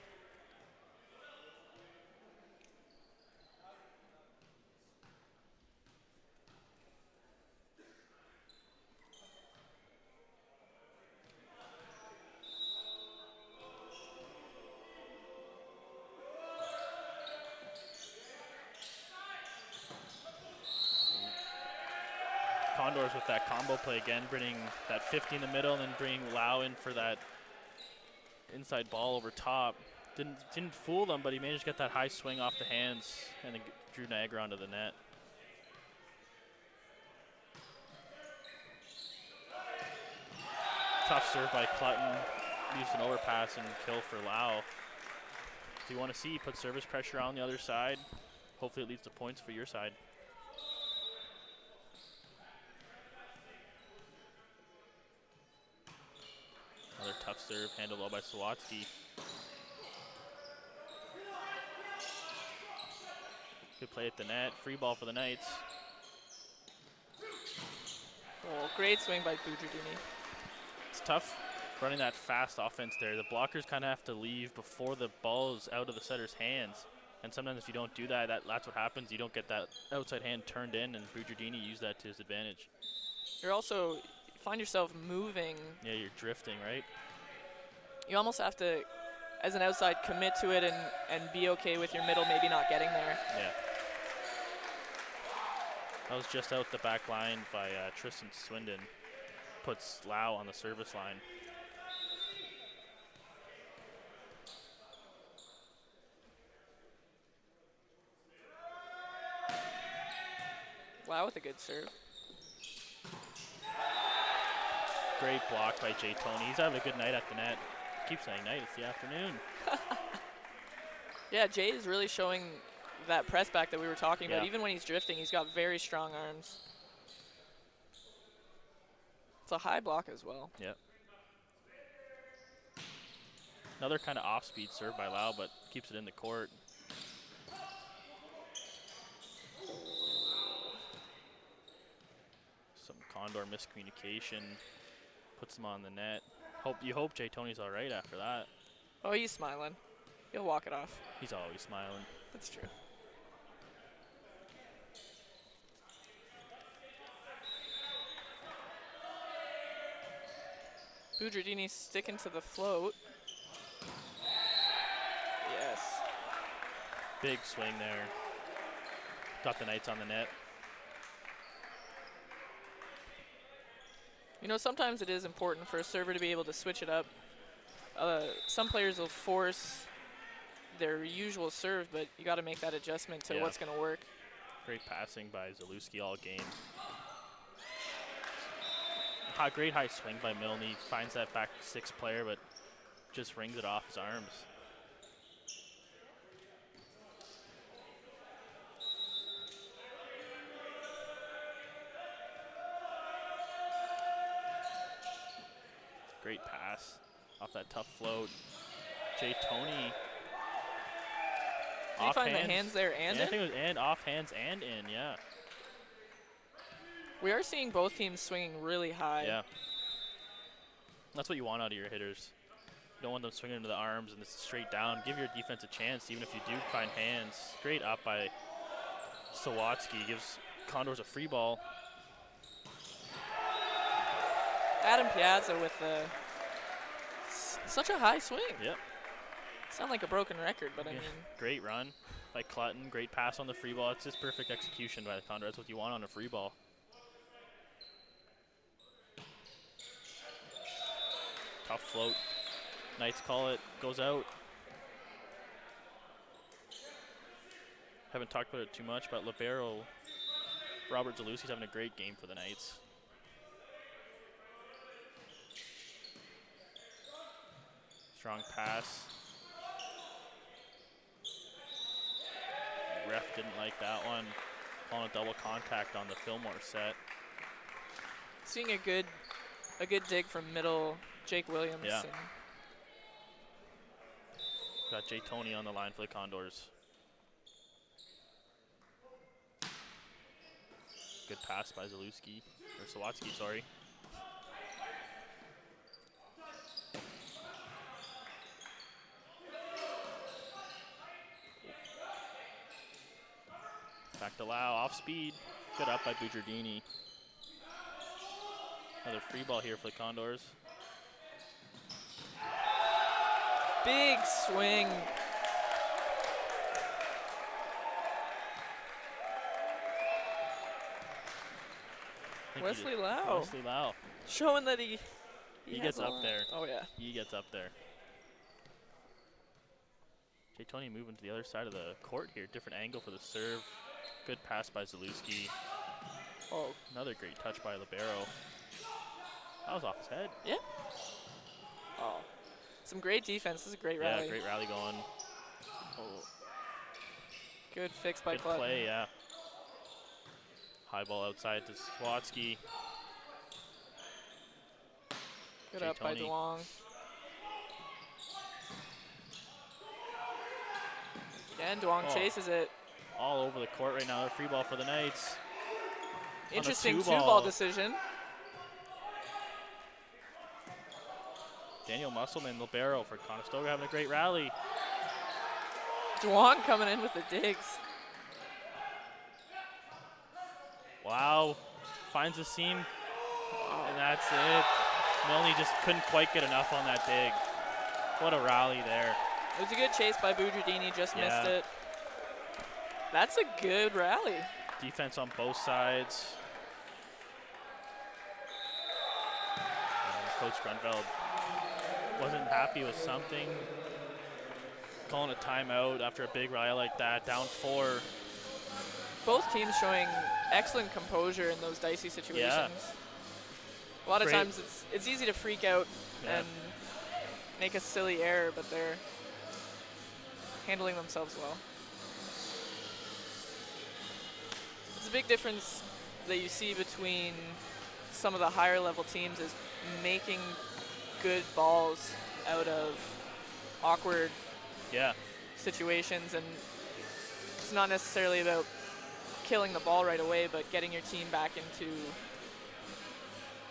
Condors with that combo play again, bringing that 50 in the middle and then bringing Lau in for that inside ball over top. Didn't fool them, but he managed to get that high swing off the hands and then drew Niagara onto the net. Tough serve by Clutton. Used an overpass and kill for Lau. So you want to see, put service pressure on the other side. Hopefully it leads to points for your side. Another tough serve, handled well by Sawatsky. Good play at the net. Free ball for the Knights. Oh, great swing by Bugiardini. It's tough running that fast offense there. The blockers kind of have to leave before the ball is out of the setter's hands. And sometimes if you don't do that, that's what happens. You don't get that outside hand turned in, and Bugiardini used that to his advantage. You're also, you find yourself moving. Yeah, you're drifting, right? You almost have to, as an outside, commit to it and be okay with your middle maybe not getting there. Yeah. That was just out the back line by Tristan Swindon. Puts Lau on the service line. Wow, with a good serve. Great block by Jay Tony. He's having a good night at the net. Keep saying night, it's the afternoon. Yeah, Jay is really showing that press back that we were talking about. Yeah. Even when he's drifting, he's got very strong arms. It's a high block as well. Yep. Another kind of off-speed serve by Lau, but keeps it in the court. Some Condor miscommunication. Puts him on the net. You hope Jay Tony's all right after that. Oh, he's smiling. He'll walk it off. He's always smiling. That's true. Bugiardini sticking to the float. Yes. Big swing there. Got the Knights on the net. You know, sometimes it is important for a server to be able to switch it up. Some players will force their usual serve, but you got to make that adjustment to what's going to work. Great passing by Zalewski all game. Great high swing by Milne. He finds that back six player, but just rings it off his arms. Great pass off that tough float. Jay Tony. Did you find the hands there and yeah, in? I think it was and off hands and in, yeah. We are seeing both teams swinging really high. Yeah. That's what you want out of your hitters. You don't want them swinging into the arms and this is straight down. Give your defense a chance, even if you do find hands. Great up by Sawatsky. Gives Condors a free ball. Adam Piazza with such a high swing. Yep. Sound like a broken record, but I mean. Great run by Clutton. Great pass on the free ball. It's just perfect execution by the Condors. That's what you want on a free ball. Tough float. Knights call it. Goes out. Haven't talked about it too much, but libero Robert Zaluski's having a great game for the Knights. Strong pass. Ref didn't like that one. Calling a double contact on the Fillmore set. Seeing a good dig from middle Jake Williams. Yeah. Got Jay Tony on the line for the Condors. Good pass by Zaluski, or Sawatsky, sorry. Back to Lau, off speed. Good up by Bujardini. Another free ball here for the Condors. Big swing. Wesley Lau. Wesley Lau. Showing that he gets up there. Oh, yeah. He gets up there. Jay Tony moving to the other side of the court here. Different angle for the serve. Good pass by Zaluski. Oh, another great touch by libero. That was off his head. Yeah. Oh, some great defense. This is a great rally. Yeah, great rally going. Oh. Good fix by Good Clutton. play, yeah. High ball outside to Sawatsky. Good Jay up by Tony. DeLong. And DeLong chases it. All over the court right now. A free ball for the Knights. Interesting two-ball decision. Daniel Musselman, libero for Conestoga, having a great rally. DeLong coming in with the digs. Wow. Finds the seam. And that's it. Milne just couldn't quite get enough on that dig. What a rally there. It was a good chase by Bujardini, just missed it. That's a good rally. Defense on both sides. And Coach Grunfeld wasn't happy with something. Calling a timeout after a big rally like that, down 4. Both teams showing excellent composure in those dicey situations. Yeah. A lot of times it's easy to freak out and make a silly error, but they're handling themselves well. It's a big difference that you see between some of the higher level teams is making good balls out of awkward situations, and it's not necessarily about killing the ball right away, but getting your team back into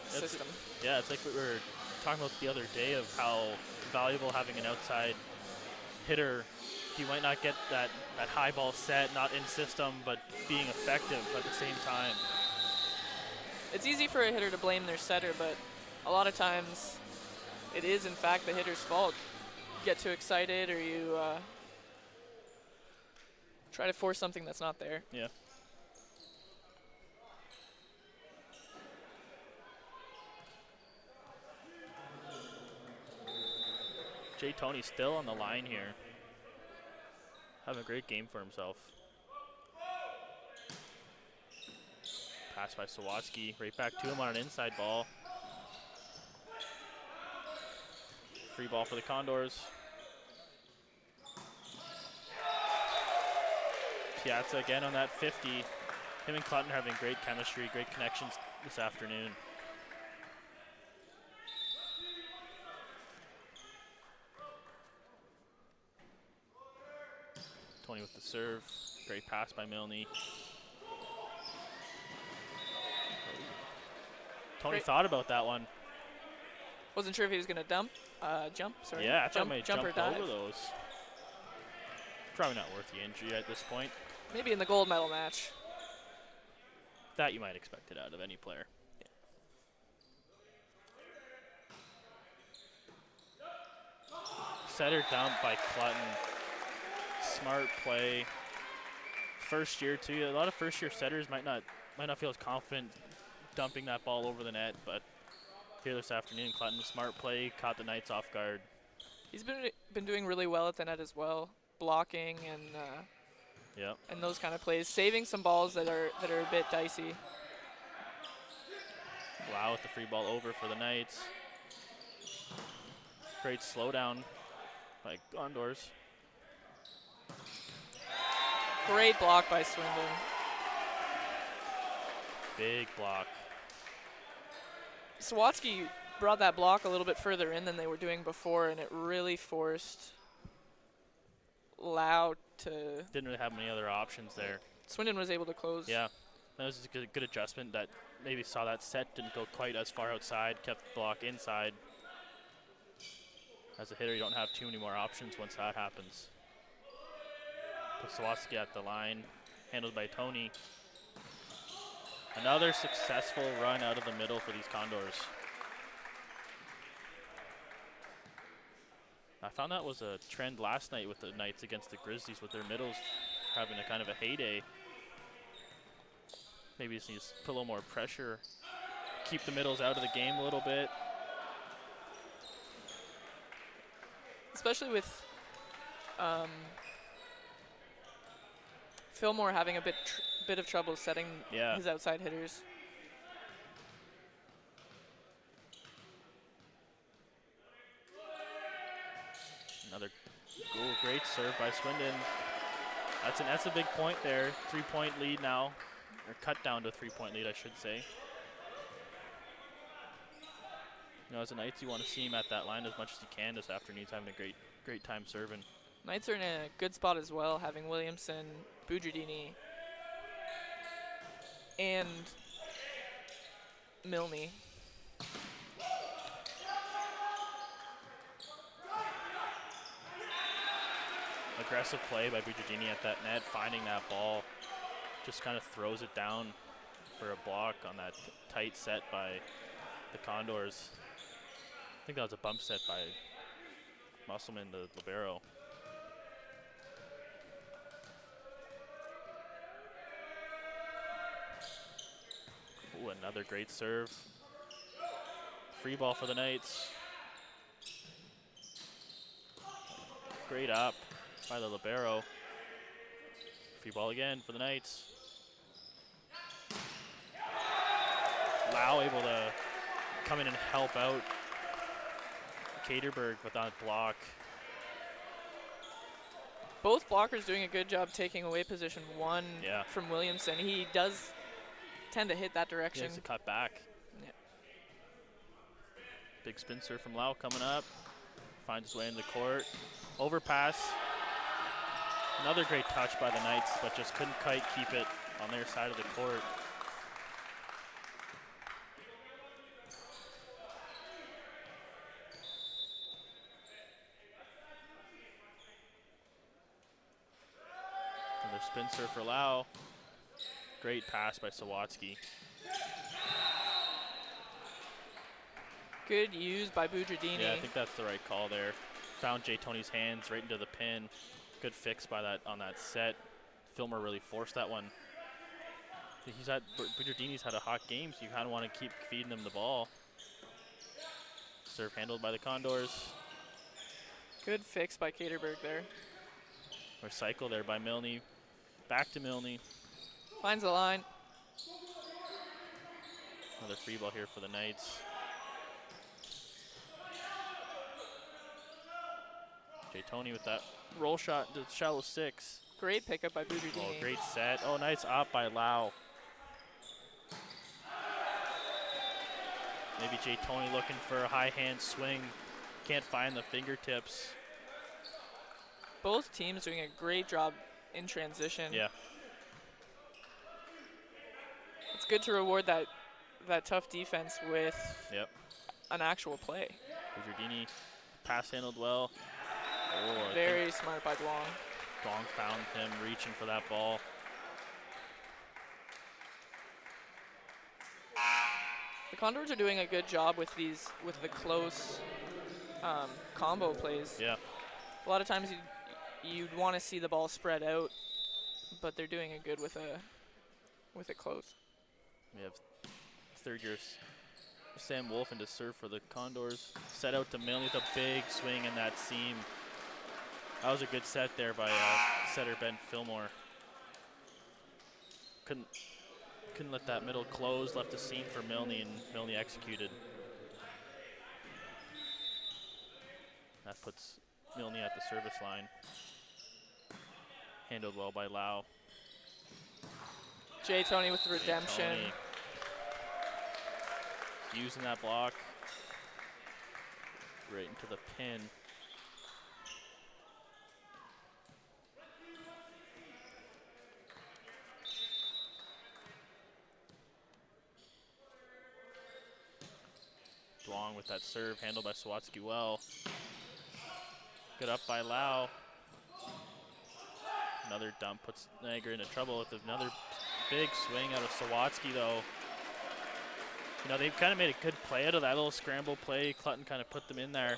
the system. Yeah, it's like we were talking about the other day of how valuable having an outside hitter. You might not get that high ball set, not in system, but being effective at the same time. It's easy for a hitter to blame their setter, but a lot of times it is in fact the hitter's fault. You get too excited, or you try to force something that's not there. Yeah. Jay Tony still on the line here. Having a great game for himself. Pass by Sawatsky, right back to him on an inside ball. Free ball for the Condors. Piazza again on that 50. Him and Clutton having great chemistry, great connections this afternoon. Tony with the serve. Great pass by Milne. Tony thought about that one. Wasn't sure if he was going to dump. Jump, sorry. Yeah, I thought I might jump or jump dive. over those. Probably not worth the injury at this point. Maybe in the gold medal match. That you might expect it out of any player. Setter dump by Clutton. Smart play. First year too. A lot of first year setters might not feel as confident dumping that ball over the net, but here this afternoon, Clutton, smart play, caught the Knights off guard. He's been doing really well at the net as well, blocking and those kind of plays, saving some balls that are a bit dicey. Lau with the free ball over for the Knights. Great slowdown by Condors. Great block by Swindon. Big block. Sawatsky brought that block a little bit further in than they were doing before, and it really forced Lau to... Didn't really have many other options there. Swindon was able to close. Yeah, that was a good adjustment. That maybe saw that set didn't go quite as far outside, kept the block inside. As a hitter, you don't have too many more options once that happens. Put Sawatsky at the line, handled by Tony. Another successful run out of the middle for these Condors. I found that was a trend last night with the Knights against the Grizzlies, with their middles having a kind of a heyday. Maybe just needs to put a little more pressure, keep the middles out of the game a little bit. Especially with Fillmore having a bit of trouble setting his outside hitters. Another great serve by Swindon. That's a big point there. 3-point lead now, or cut down to a 3-point lead, I should say. You know, as a Knights, you want to see him at that line as much as you can this afternoon. He's having a great time serving. Knights are in a good spot as well, having Williamson, Boudredini, and Milne. Aggressive play by Boudredini at that net, finding that ball. Just kind of throws it down for a block on that tight set by the Condors. I think that was a bump set by Musselman, the libero. Ooh, another great serve. Free ball for the Knights. Great up by the libero. Free ball again for the Knights. Lau able to come in and help out Caterberg with that block. Both blockers doing a good job taking away position one from Williamson. He does tend to hit that direction. He has to cut back. Yeah. Big spin serve from Lau coming up. Finds his way into the court. Overpass. Another great touch by the Knights, but just couldn't quite keep it on their side of the court. Another spin serve for Lau. Great pass by Sawatsky. Good use by Boudredini. Yeah, I think that's the right call there. Found Jay Tony's hands right into the pin. Good fix by that on that set. Fillmore really forced that one. Boudredini's had a hot game, so you kind of want to keep feeding them the ball. Serve handled by the Condors. Good fix by Caterberg there. Recycle there by Milne. Back to Milne. Finds the line. Another free ball here for the Knights. Jay Tony with that roll shot to shallow six. Great pickup by Boudredini. Oh, great set. Oh, nice up by Lau. Maybe Jay Tony looking for a high hand swing. Can't find the fingertips. Both teams doing a great job in transition. Yeah. It's good to reward that tough defense with an actual play. Boudredini pass handled well. Oh, Very smart by Duong. Duong found him reaching for that ball. The Condors are doing a good job with the close combo plays. Yeah. A lot of times you'd want to see the ball spread out, but they're doing it good with a close. We have third-year Sam Wolf into serve for the Condors. Set out to Milne with a big swing in that seam. That was a good set there by setter Ben Fillmore. Couldn't let that middle close, left a seam for Milne, and Milne executed. That puts Milne at the service line. Handled well by Lau. Jay Tony with the redemption. Tony using that block right into the pin. Duong with that serve, handled by Sawatsky well. Good up by Lau. Another dump puts Niagara into trouble with another big swing out of Sawatsky though. You know, they've kind of made a good play out of that little scramble play. Clutton kind of put them in there.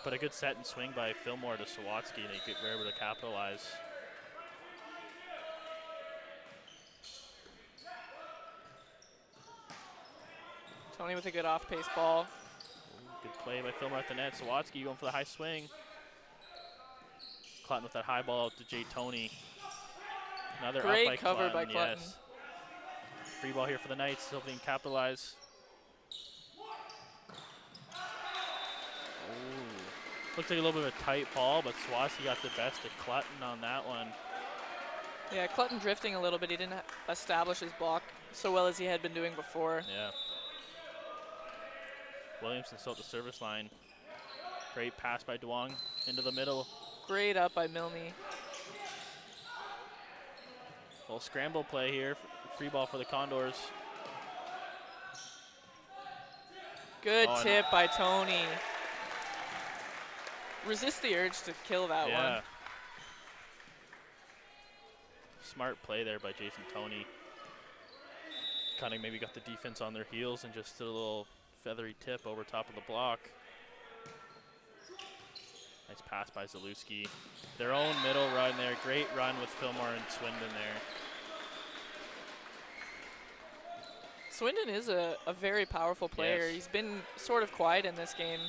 But a good set and swing by Fillmore to Sawatsky, and they were able to capitalize. Tony with a good off-pace ball. Good play by Fillmore at the net. Sawatsky going for the high swing. Clutton with that high ball out to Jay Tony. Another Great up by cover Clutton, by Clutton. yes. Free ball here for the Knights, hoping they can capitalize. Ooh. Looks like a little bit of a tight ball, but Sawatsky got the best of Clutton on that one. Yeah, Clutton drifting a little bit. He didn't establish his block so well as he had been doing before. Yeah. Williamson still at the service line. Great pass by Duong into the middle. Great up by Milne. Little scramble play here. Free ball for the Condors. Good tip by Tony. Resist the urge to kill that one. Smart play there by Jason Tony. Kind of maybe got the defense on their heels and just did a little feathery tip over top of the block. Nice pass by Zalewski. Their own middle run there. Great run with Fillmore and Swindon there. Swindon is a very powerful player. Yes. He's been sort of quiet in this game.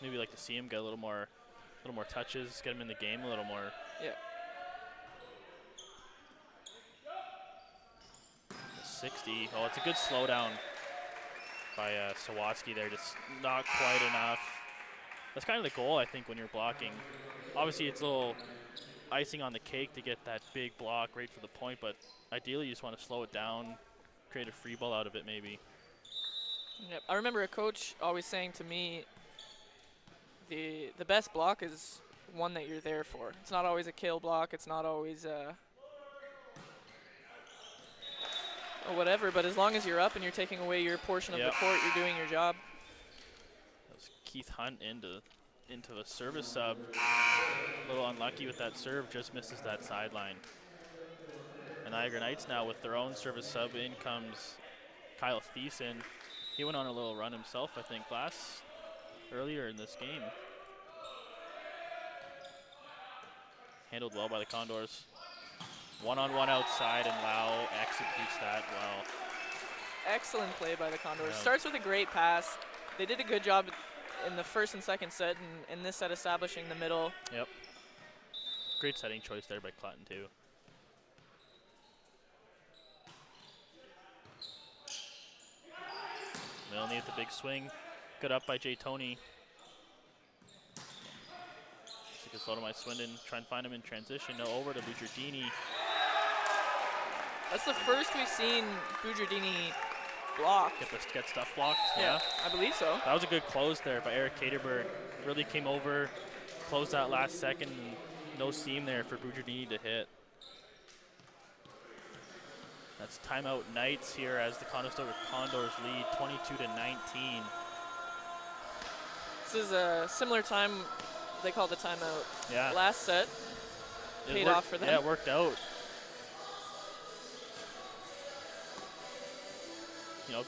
Maybe like to see him get a little more touches, get him in the game a little more. Yeah. 60. Oh, it's a good slowdown by Sawatsky there. Just not quite enough. That's kind of the goal, I think, when you're blocking. Obviously, it's a little icing on the cake to get that big block right for the point, but ideally, you just want to slow it down, create a free ball out of it, maybe. Yep. I remember a coach always saying to me, the best block is one that you're there for. It's not always a kill block. It's not always or whatever, but as long as you're up and you're taking away your portion of the court, you're doing your job. That was Keith Hunt into a service sub. A little unlucky with that serve, just misses that sideline. And Niagara Knights now with their own service sub. In comes Kyle Thiessen. He went on a little run himself, I think, earlier in this game. Handled well by the Condors. One-on-one outside, and Lau executes that well. Excellent play by the Condors. Yeah. Starts with a great pass. They did a good job in the first and second set, and in this set establishing the middle. Yep. Great setting choice there by Clutton, too. Milne with the big swing. Good up by Jay Tony. Good slow to my Swindon. Try and find him in transition. No, over to Bujardini. That's the first we've seen Bujardini block. Get stuff blocked. Yeah, I believe so. That was a good close there by Eric Katerberg. Really came over, closed that last second, and no seam there for Bujardini to hit. That's timeout Knights here as the Conestoga Condors lead 22-19. This is a similar time. They called the timeout. Yeah. Last set paid off for them. Yeah, it worked out. You know,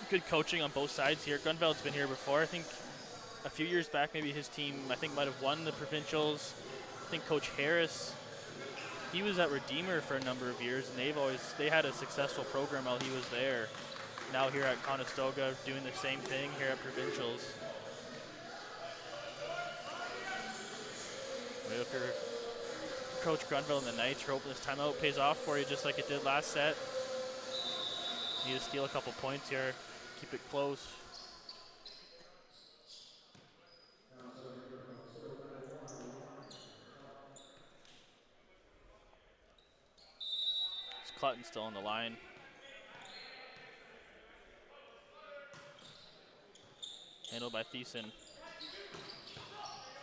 good coaching on both sides here. Grunveld's been here before. I think a few years back, maybe his team, I think, might have won the provincials. I think Coach Harris, he was at Redeemer for a number of years, and they had a successful program while he was there. Now here at Conestoga, doing the same thing here at provincials. Maybe if you're Coach Grunveld and the Knights, you're hoping this timeout pays off for you just like it did last set. Need to steal a couple points here, keep it close. It's Clutton still on the line. Handled by Thiessen.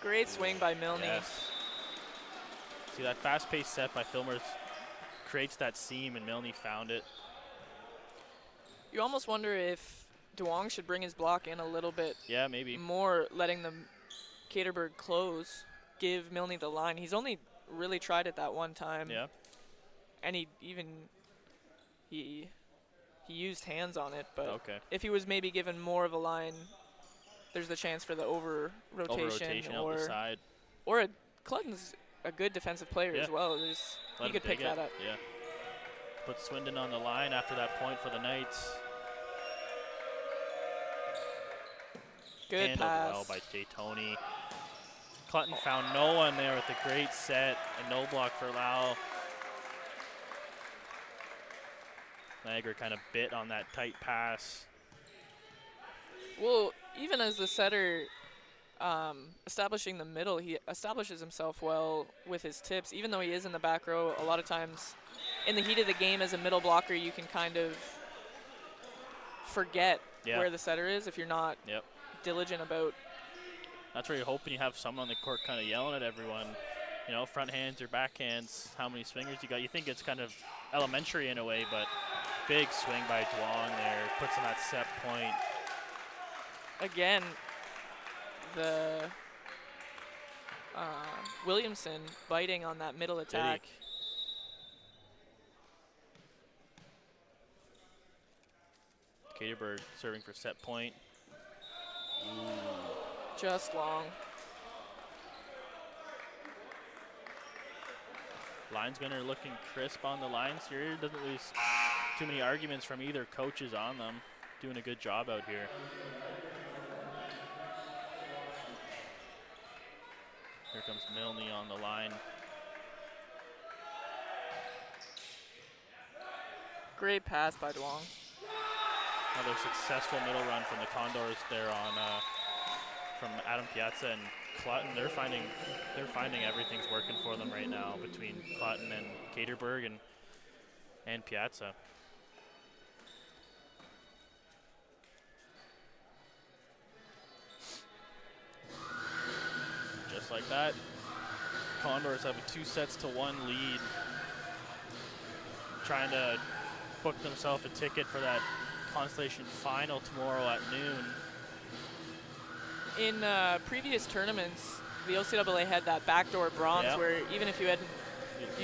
Great swing by Milne. Yes. See, that fast-paced set by Filmers creates that seam, and Milne found it. You almost wonder if Duong should bring his block in a little bit. Yeah, maybe. More, letting the Caterberg close, give Milne the line. He's only really tried it that one time. Yeah. And he used hands on it, but okay. if he was maybe given more of a line, there's the chance for the over-rotation out the side. Or Clutton's a good defensive player as well. He could pick that up. Yeah. Put Swindon on the line after that point for the Knights. Good Handled pass. well by Jay Tony. Clutton found no one there with a great set and no block for Lau. Niagara kind of bit on that tight pass. Well, even as the setter establishing the middle, he establishes himself well with his tips. Even though he is in the back row, a lot of times in the heat of the game as a middle blocker, you can kind of forget where the setter is if you're not diligent about. That's where you're hoping you have someone on the court kind of yelling at everyone. You know, front hands or back hands, how many swingers you got. You think it's kind of elementary in a way, but big swing by Duong there, puts in that set point. Again, the Williamson biting on that middle attack. Caterberg serving for set point. Ooh. Just long. Linesmen are looking crisp on the lines here. Doesn't really too many arguments from either coaches on them. Doing a good job out here. Here comes Milne on the line. Great pass by Duong. Another successful middle run from the Condors there on from Adam Piazza and Clutton. They're finding everything's working for them right now between Clutton and Caterberg and Piazza. Just like that, Condors have a 2-1 lead, trying to book themselves a ticket for that Consolation final tomorrow at noon. In previous tournaments, the OCAA had that backdoor bronze where even if you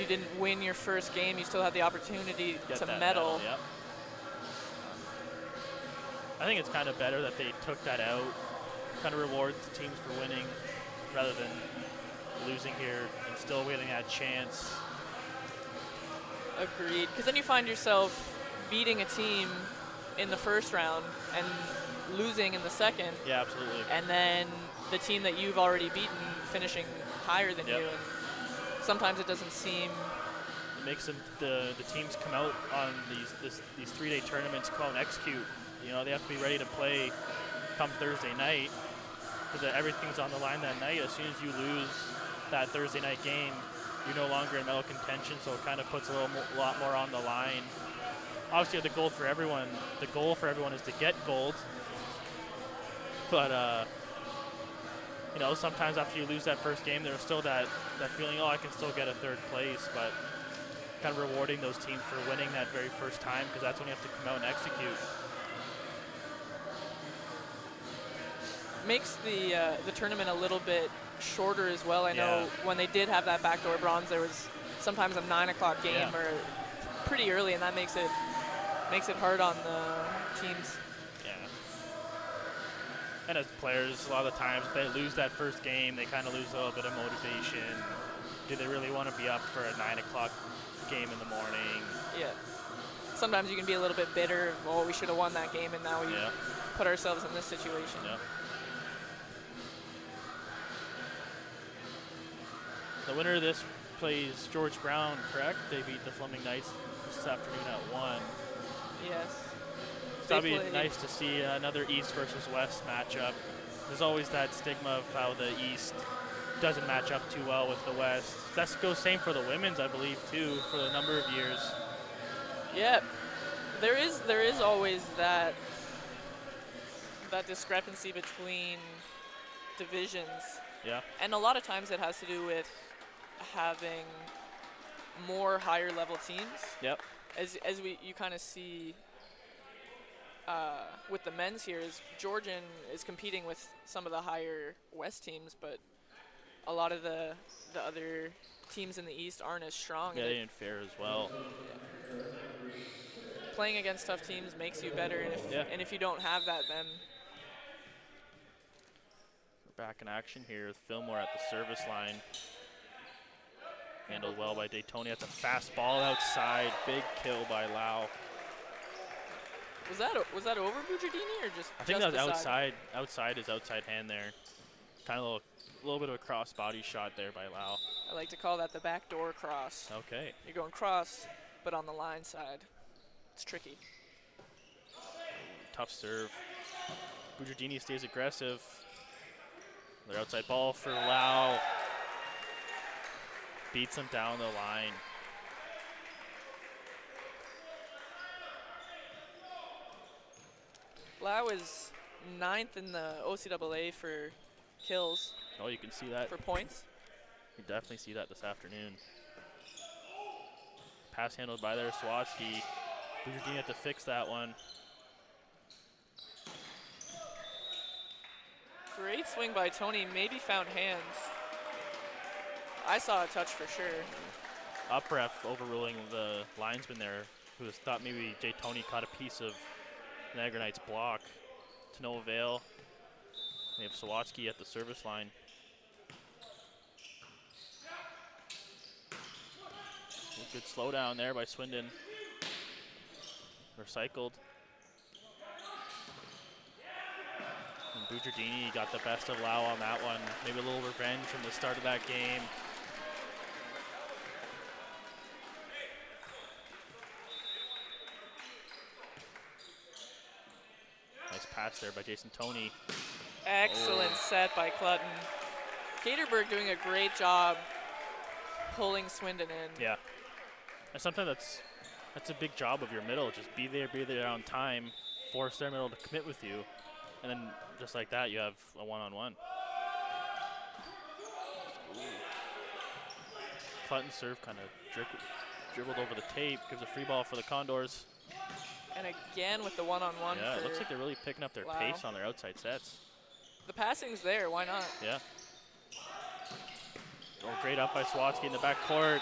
didn't win your first game, you still had the opportunity to medal. Yep. I think it's kind of better that they took that out, kind of rewards the teams for winning rather than losing here and still getting that chance. Agreed, because then you find yourself beating a team in the first round and losing in the second. Yeah, absolutely. And then the team that you've already beaten finishing higher than you. And sometimes it doesn't seem. It makes the teams come out on these 3-day tournaments, come out and execute. You know, they have to be ready to play come Thursday night because everything's on the line that night. As soon as you lose that Thursday night game, you're no longer in medal contention, so it kind of puts a lot more on the line. Obviously, the goal for everyone is to get gold. But you know, sometimes after you lose that first game, there's still that feeling, oh, I can still get a third place. But kind of rewarding those teams for winning that very first time, because that's when you have to come out and execute. makes the tournament a little bit shorter as well. I know Yeah. when they did have that backdoor bronze, there was sometimes a 9 o'clock game Yeah. or pretty early, and that makes it hard on the teams. Yeah. And as players, a lot of the times, if they lose that first game, they kind of lose a little bit of motivation. Do they really want to be up for a 9 o'clock game in the morning? Yeah. Sometimes you can be a little bit bitter. Oh, we should have won that game, and now we Yeah. put ourselves in this situation. Yeah. The winner of this plays George Brown, correct? They beat the Fleming Knights this afternoon at 1. Yes. So that'd be nice to see another East versus West matchup. There's always that stigma of how the East doesn't match up too well with the West. That goes same for the women's, I believe, too, for a number of years. Yeah, there is always that discrepancy between divisions. Yeah. And a lot of times it has to do with having more higher level teams. Yep. As you kind of see with the men's here, is Georgian is competing with some of the higher West teams, but a lot of the other teams in the East aren't as strong. Yeah, they didn't fare as well. Playing against tough teams makes you better, and if you don't have that, then We're back in action here with Fillmore at the service line. Handled well by Daytona. That's a fast ball outside. Big kill by Lau. was that over Bujardini or just? I think just that was beside? outside his outside hand there. Kind of a little bit of a cross body shot there by Lau. I like to call that the backdoor cross. Okay. You're going cross, but on the line side. It's tricky. Tough serve. Bujardini stays aggressive. Their outside ball for Lau. Beats him down the line. Lau is 9th in the OCAA for kills, Oh, you can see that. for points. You definitely see that this afternoon. Pass handled by there, Swatsky. Bujardini had to fix that one. Great swing by Tony, maybe found hands. I saw a touch for sure. Up ref overruling the linesman there, who thought maybe Jay Tony caught a piece of Niagara Knights block. To no avail. We have Sawatsky at the service line. Good slowdown there by Swindon. Recycled. And Bujardini got the best of Lau on that one. Maybe a little revenge from the start of that game. Nice pass there by Jason Toney. Excellent set by Clutton. Gatorberg doing a great job pulling Swindon in. Yeah. And sometimes that's a big job of your middle. Just be there on time, force their middle to commit with you, and then just like that, you have a one-on-one. Clutton's serve kind of dribbled over the tape, gives a free ball for the Condors. And again with the one-on-one. Yeah, for it looks like they're really picking up their Lau. pace on their outside sets. The passing's there, why not? Yeah. Oh, great up by Swatsky in the back court.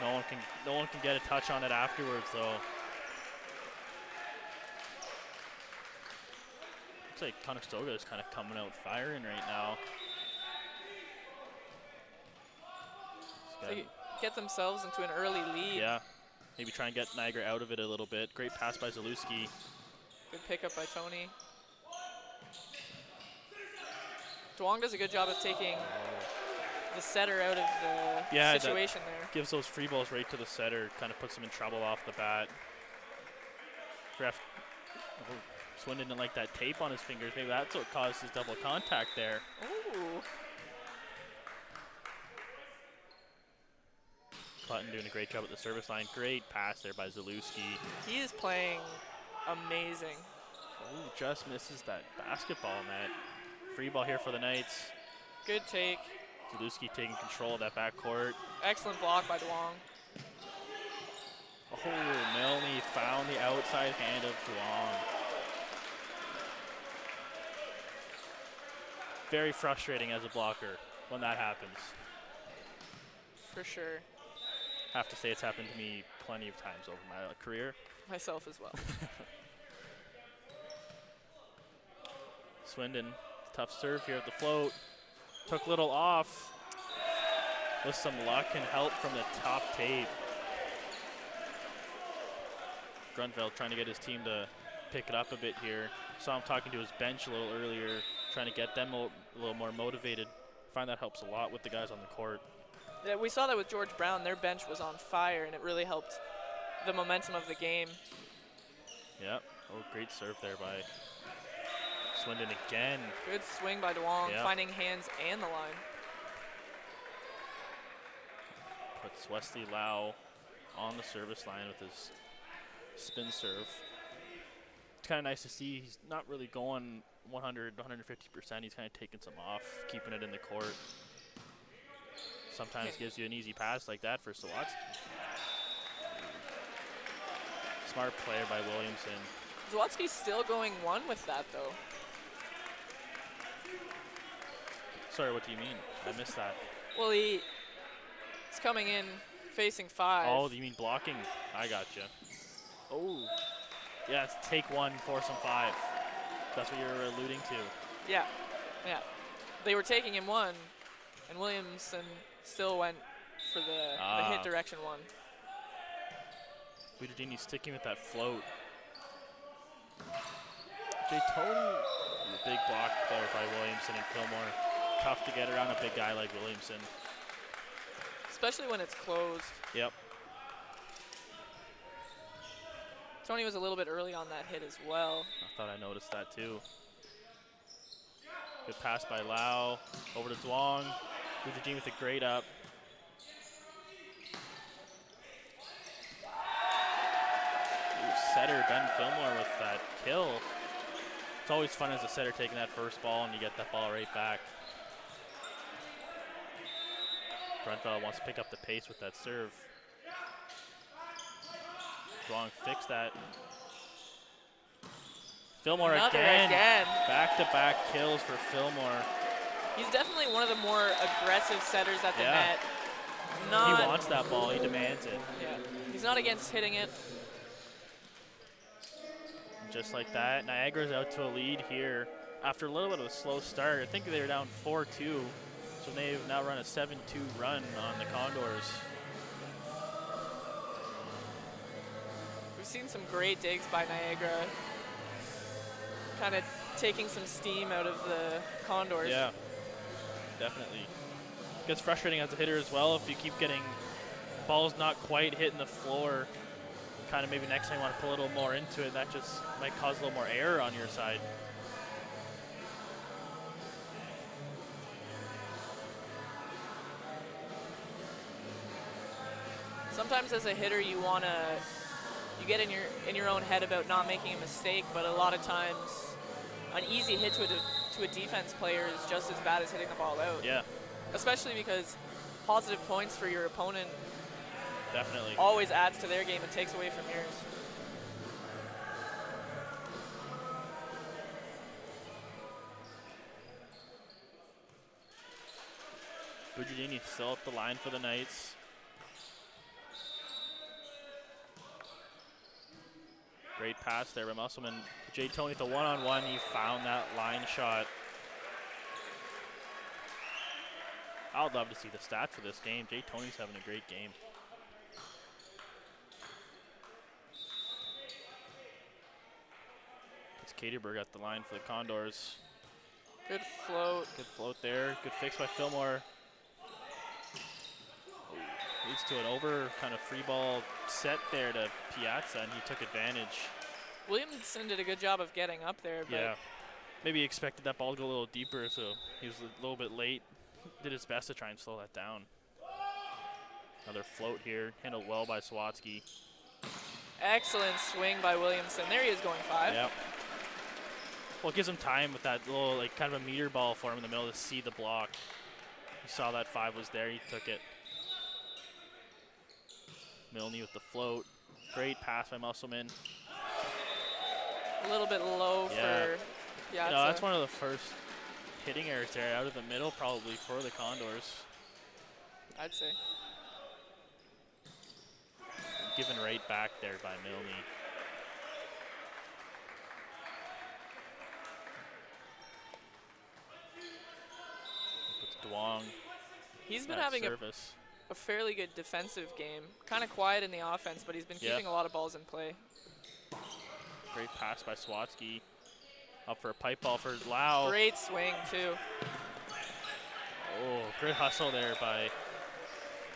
No one can get a touch on it afterwards, though. Looks like Conestoga is kind of coming out firing right now. They get themselves into an early lead. Yeah, maybe try and get Niagara out of it a little bit. Great pass by Zalewski. Good pickup by Tony. Duong does a good job of taking the setter out of the situation there. Gives those free balls right to the setter, kind of puts him in trouble off the bat. Ref, Swindon didn't like that tape on his fingers. Maybe that's what caused his double contact there. Ooh. Clutton doing a great job at the service line. Great pass there by Zalewski. He is playing amazing. Oh, just misses that basketball net. Free ball here for the Knights. Good take. Zalewski taking control of that backcourt. Excellent block by Duong. Oh, Milne found the outside hand of Duong. very frustrating as a blocker when that happens. For sure. Have to say it's happened to me plenty of times over my career. Myself as well. Swindon, tough serve here at the float. Took little off with some luck and help from the top tape. Grunfeld trying to get his team to pick it up a bit here. Saw him talking to his bench a little earlier, trying to get them a little more motivated. Find that helps a lot with the guys on the court. Yeah, we saw that with George Brown. Their bench was on fire, and it really helped the momentum of the game. Yep. Oh, great serve there by Swindon again. Good swing by DeWong, Yep. finding hands and the line. Puts Wesley Lau on the service line with his spin serve. It's kind of nice to see he's not really going 100, 150%. He's kind of taking some off, keeping it in the court. Sometimes gives you an easy pass like that for Sawatsky. Smart player by Williamson. Zawatsky's still going one with that, though. Sorry, what do you mean? I missed that. Well, he's coming in facing 5. Oh, you mean blocking? I gotcha. Oh. Yeah, it's take 1, force him 5. That's what you're alluding to. Yeah, yeah. They were taking him 1, and Williamson still went for the hit direction 1. Bugiardini sticking with that float. Jay Tony, a big block there by Williamson and Fillmore. Tough to get around a big guy like Williamson. Especially when it's closed. Yep. Tony was a little bit early on that hit as well. I thought I noticed that too. Good pass by Lau. Over to Duong. Bugiardini with a great up. Setter Ben Fillmore with that kill. It's always fun as a setter taking that first ball and you get that ball right back. Grunfeld wants to pick up the pace with that serve. Duong fixed that. Fillmore again. Back-to-back kills for Fillmore. He's definitely one of the more aggressive setters at the net. He wants that ball. He demands it. Yeah. He's not against hitting it. Just like that, Niagara's out to a lead here after a little bit of a slow start. I think they were down 4-2, so they've now run a 7-2 run on the Condors. We've seen some great digs by Niagara, kind of taking some steam out of the Condors. Yeah, definitely. Gets frustrating as a hitter as well if you keep getting balls not quite hitting the floor. Kind of maybe next time you want to put a little more into it, that just might cause a little more error on your side. Sometimes as a hitter you get in your own head about not making a mistake, but a lot of times an easy hit to a defense player is just as bad as hitting the ball out. Yeah. Especially because positive points for your opponent definitely always adds to their game and takes away from yours. Bugiardini still at the line for the Knights. Great pass there by Musselman. Jay Tony with the one-on-one. He found that line shot. I would love to see the stats for this game. Jay Tony's having a great game. It's Caterberg at the line for the Condors. Good float. Good float there. Good fix by Fillmore. Leads to an over kind of free ball set there to Piazza, and he took advantage. Williamson did a good job of getting up there. But yeah. Maybe he expected that ball to go a little deeper, so he was a little bit late. Did his best to try and slow that down. Another float here. Handled well by Sawatsky. Excellent swing by Williamson. There he is going 5. Yep. Well, it gives him time with that little, like, kind of a meter ball for him in the middle to see the block. He saw that 5 was there. He took it. Milne with the float. Great pass by Musselman. A little bit low for Piazza. No, that's one of the first hitting errors there out of the middle probably for the Condors. I'd say. Given right back there by Milne. Puts Duong. He's been at having service. a fairly good defensive game. Kind of quiet in the offense, but he's been keeping a lot of balls in play. Great pass by Swatsky. Up for a pipe ball for Lau. Great swing, too. Oh, great hustle there by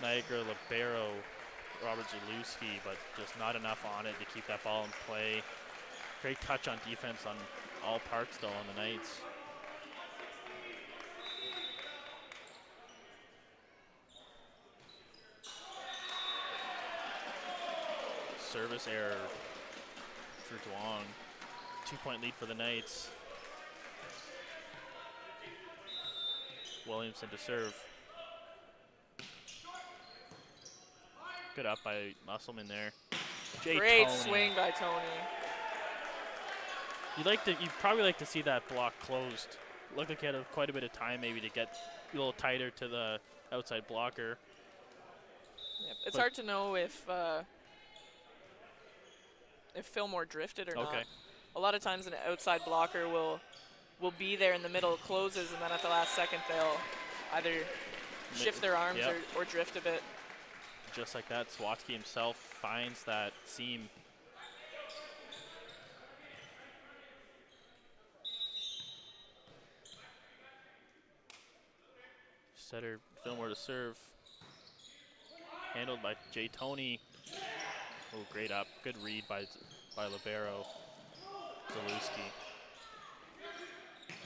Niagara libero Robert Zalewski, but just not enough on it to keep that ball in play. Great touch on defense on all parts, though, on the Knights. Service error for Duong. 2-point lead for the Knights. Williamson to serve. Good up by Musselman there. Great swing by Tony. You'd probably like to see that block closed. Looked like he had quite a bit of time maybe to get a little tighter to the outside blocker. Yep. It's hard to know if Fillmore drifted or not. A lot of times an outside blocker will be there in the middle, closes, and then at the last second they'll either shift their arms or drift a bit. Just like that, Swatsky himself finds that seam. Setter Fillmore to serve. Handled by Jay Tony. Oh, great up. Good read by libero Zalewski.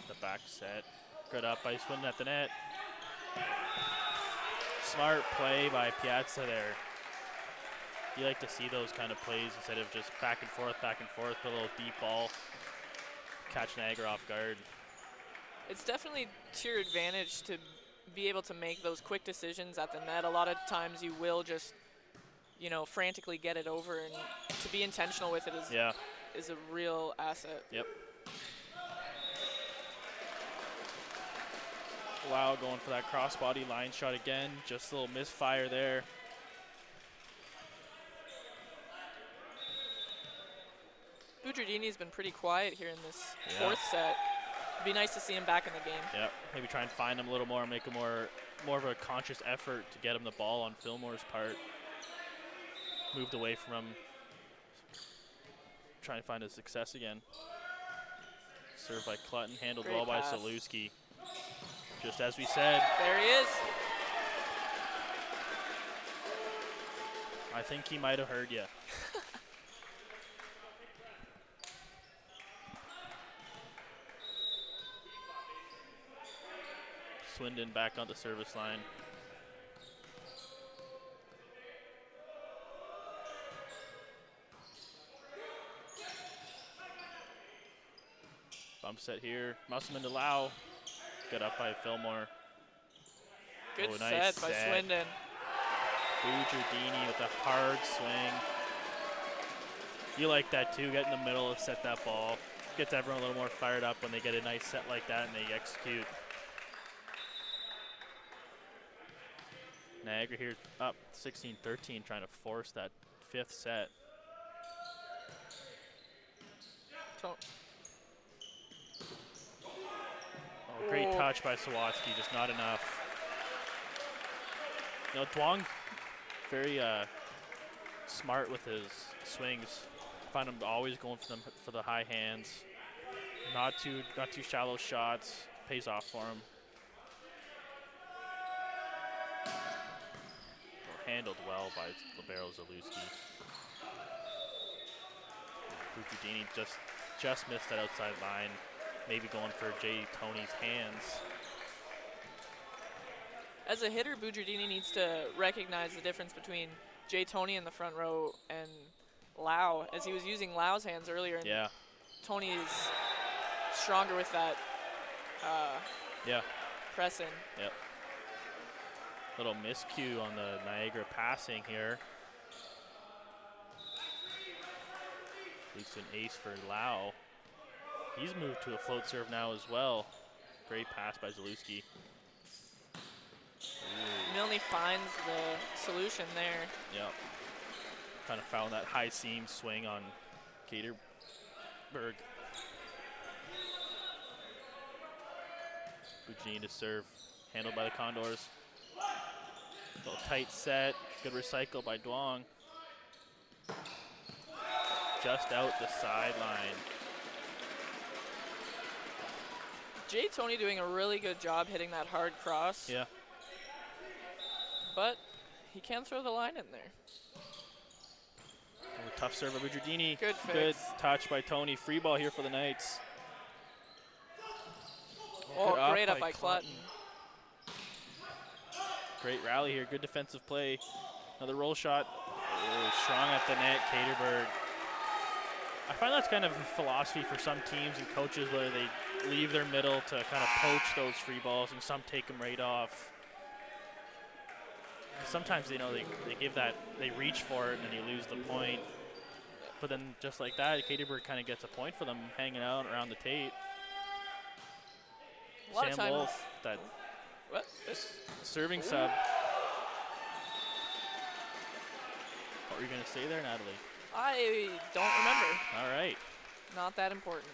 The back set. Good up by Swindon at the net. Smart play by Piazza there. You like to see those kind of plays instead of just back and forth, put a little deep ball, catch Niagara off guard. It's definitely to your advantage to be able to make those quick decisions at the net. A lot of times you will just, frantically get it over, and to be intentional with it is a real asset. Yep. Wow, going for that crossbody line shot again. Just a little misfire there. Boudredini's been pretty quiet here in this fourth set. It'd be nice to see him back in the game. Yep. Maybe try and find him a little more, make him more of a conscious effort to get him the ball on Fillmore's part. Moved away from him. Try and find his success again. Served by Clutton, handled well by Zalewski. Just as we said. There he is. I think he might have heard you. Swindon back on the service line. Bump set here. Musselman to Lau. Good up by Fillmore. Good set by Swindon. Boudredini with a hard swing. You like that too, get in the middle and set that ball. Gets everyone a little more fired up when they get a nice set like that and they execute. Niagara here up 16-13, trying to force that fifth set. Oh, great touch by Swatsky, just not enough. Duong, very smart with his swings. Find him always going for the high hands. Not too shallow shots. Pays off for him. Handled well by libero Zalewski. Boudredini just missed that outside line. Maybe going for Jay Tony's hands. As a hitter, Boudredini needs to recognize the difference between Jay Tony in the front row and Lau, as he was using Lau's hands earlier. And Tony is stronger with that press-in. Yep. Little miscue on the Niagara passing here. Leads to an ace for Lau. He's moved to a float serve now as well. Great pass by Zalewski. Milne finds the solution there. Yep. Kind of found that high seam swing on Caterberg. Buccini to serve, handled by the Condors. Little tight set, good recycle by Duong. Just out the sideline. Jay Tony doing a really good job hitting that hard cross. Yeah. But he can throw the line in there. A tough serve by Buccini. Good fix. Good touch by Tony. Free ball here for the Knights. Oh, Good great up by Clutton. Great rally here. Good defensive play. Another roll shot. Oh, strong at the net, Caterberg. I find that's kind of a philosophy for some teams and coaches where they leave their middle to kind of poach those free balls, and some take them right off. Sometimes they give that, they reach for it and you lose the point. But then just like that, Caterberg kind of gets a point for them hanging out around the tape. A lot of Sam times. Wolf, that What? serving sub. What were you going to say there, Natalie? I don't remember. All right. Not that important.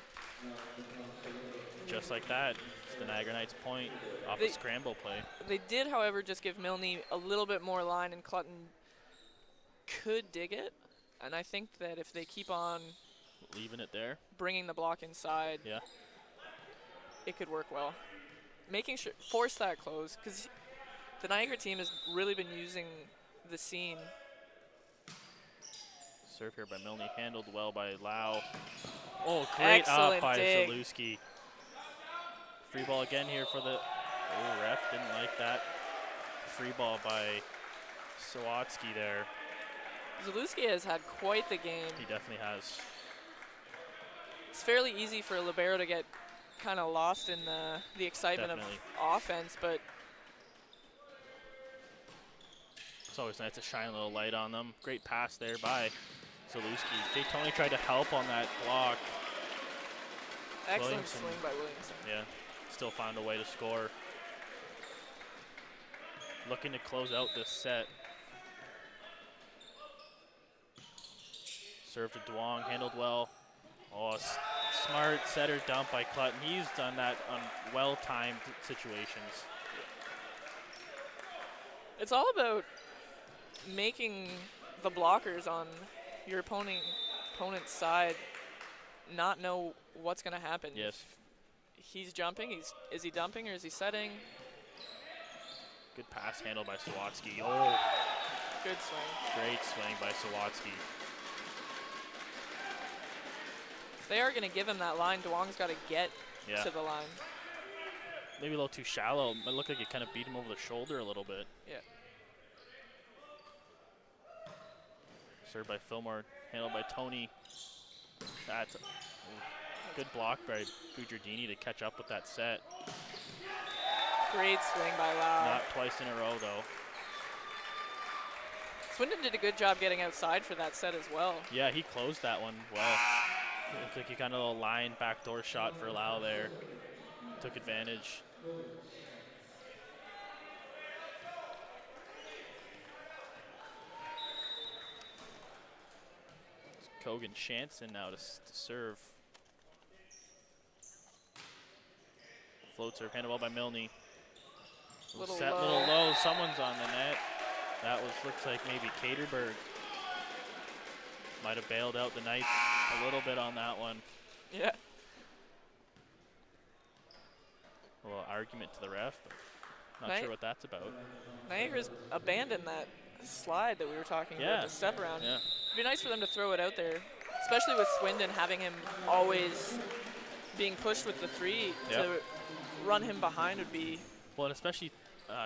Just like that, it's the Niagara Knights point off a scramble play. They did, however, just give Milne a little bit more line, and Clutton could dig it. And I think that if they keep on Leaving it there. bringing the block inside, Yeah. it could work well. Making sure, force that close, because the Niagara team has really been using the seam. Serve here by Milne, handled well by Lau. Oh, great Excellent up by dig. Zalewski. Free ball again here for the, oh, ref didn't like that. Free ball by Sawatsky there. Zalewski has had quite the game. He definitely has. It's fairly easy for a libero to get kind of lost in the excitement Definitely. of offense, but It's always nice to shine a little light on them. Great pass there by Zalewski. Jay Tony tried to help on that block. excellent Williamson. swing by Williamson. Yeah, still found a way to score. Looking to close out this set. Serve to Duong, handled well. Oh, smart setter dump by Clutton. He's done that on well-timed situations. It's all about making the blockers on your opponent's side not know what's going to happen. Yes. If he's jumping, is he dumping or is he setting? Good pass handled by Sawatsky. Oh, Good swing. great swing by Sawatsky. If they are going to give him that line, Duong's got to get Yeah. to the line. Maybe a little too shallow. It looked like it kind of beat him over the shoulder a little bit. Yeah. Served by Fillmore, handled by Tony. That's a good block by Buccini to catch up with that set. Great swing by Lau. Not twice in a row, though. Swindon did a good job getting outside for that set as well. Yeah, he closed that one well. Looked like he got a little line backdoor shot for Lau there. Took advantage. Kogan Shanson now to serve. Float serve, handed ball by Milne. Little Set, low. little low. Someone's on the net. That looks like maybe Caterberg. Might have bailed out the Knights a little bit on that one. Yeah. A little argument to the ref, but not sure what that's about. Niagara's abandoned that slide that we were talking about, the step around. Yeah. It'd be nice for them to throw it out there, especially with Swindon having him always being pushed with the three. Yep. To run him behind would be. Well, and especially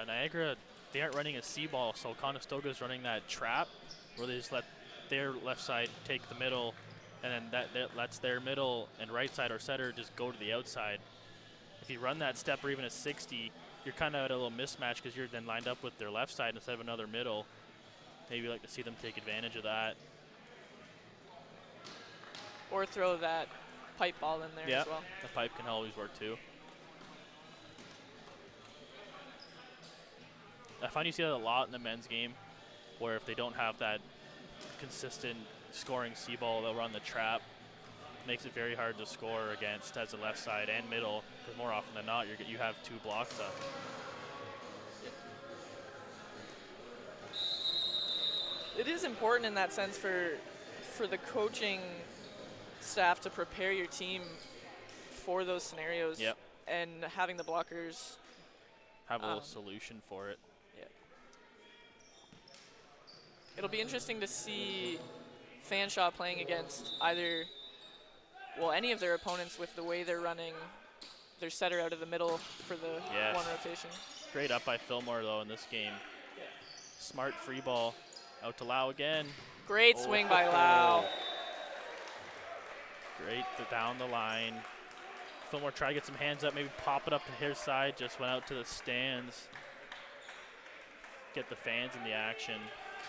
Niagara, they aren't running a C-ball, so Conestoga is running that trap where they just let their left side take the middle, and then that lets their middle and right side or setter just go to the outside. If you run that step or even a 60, you're kind of at a little mismatch because you're then lined up with their left side instead of another middle. Maybe you'd like to see them take advantage of that. Or throw that pipe ball in there as well. The pipe can always work too. I find you see that a lot in the men's game, where if they don't have that consistent scoring C-ball, they'll run the trap. Makes it very hard to score against as a left side and middle, because more often than not, you have 2 blocks up. It is important in that sense for the coaching staff to prepare your team for those scenarios. Yep. And having the blockers have a little solution for it. Yeah. It'll be interesting to see Fanshawe playing against any of their opponents with the way they're running their setter out of the middle for the one rotation. Great up by Fillmore, though, in this game. Yeah. Smart free ball. Out to Lau again. Great swing by Lau. Great down the line. Fillmore tried to get some hands up, maybe pop it up to his side. Just went out to the stands. Get the fans in the action.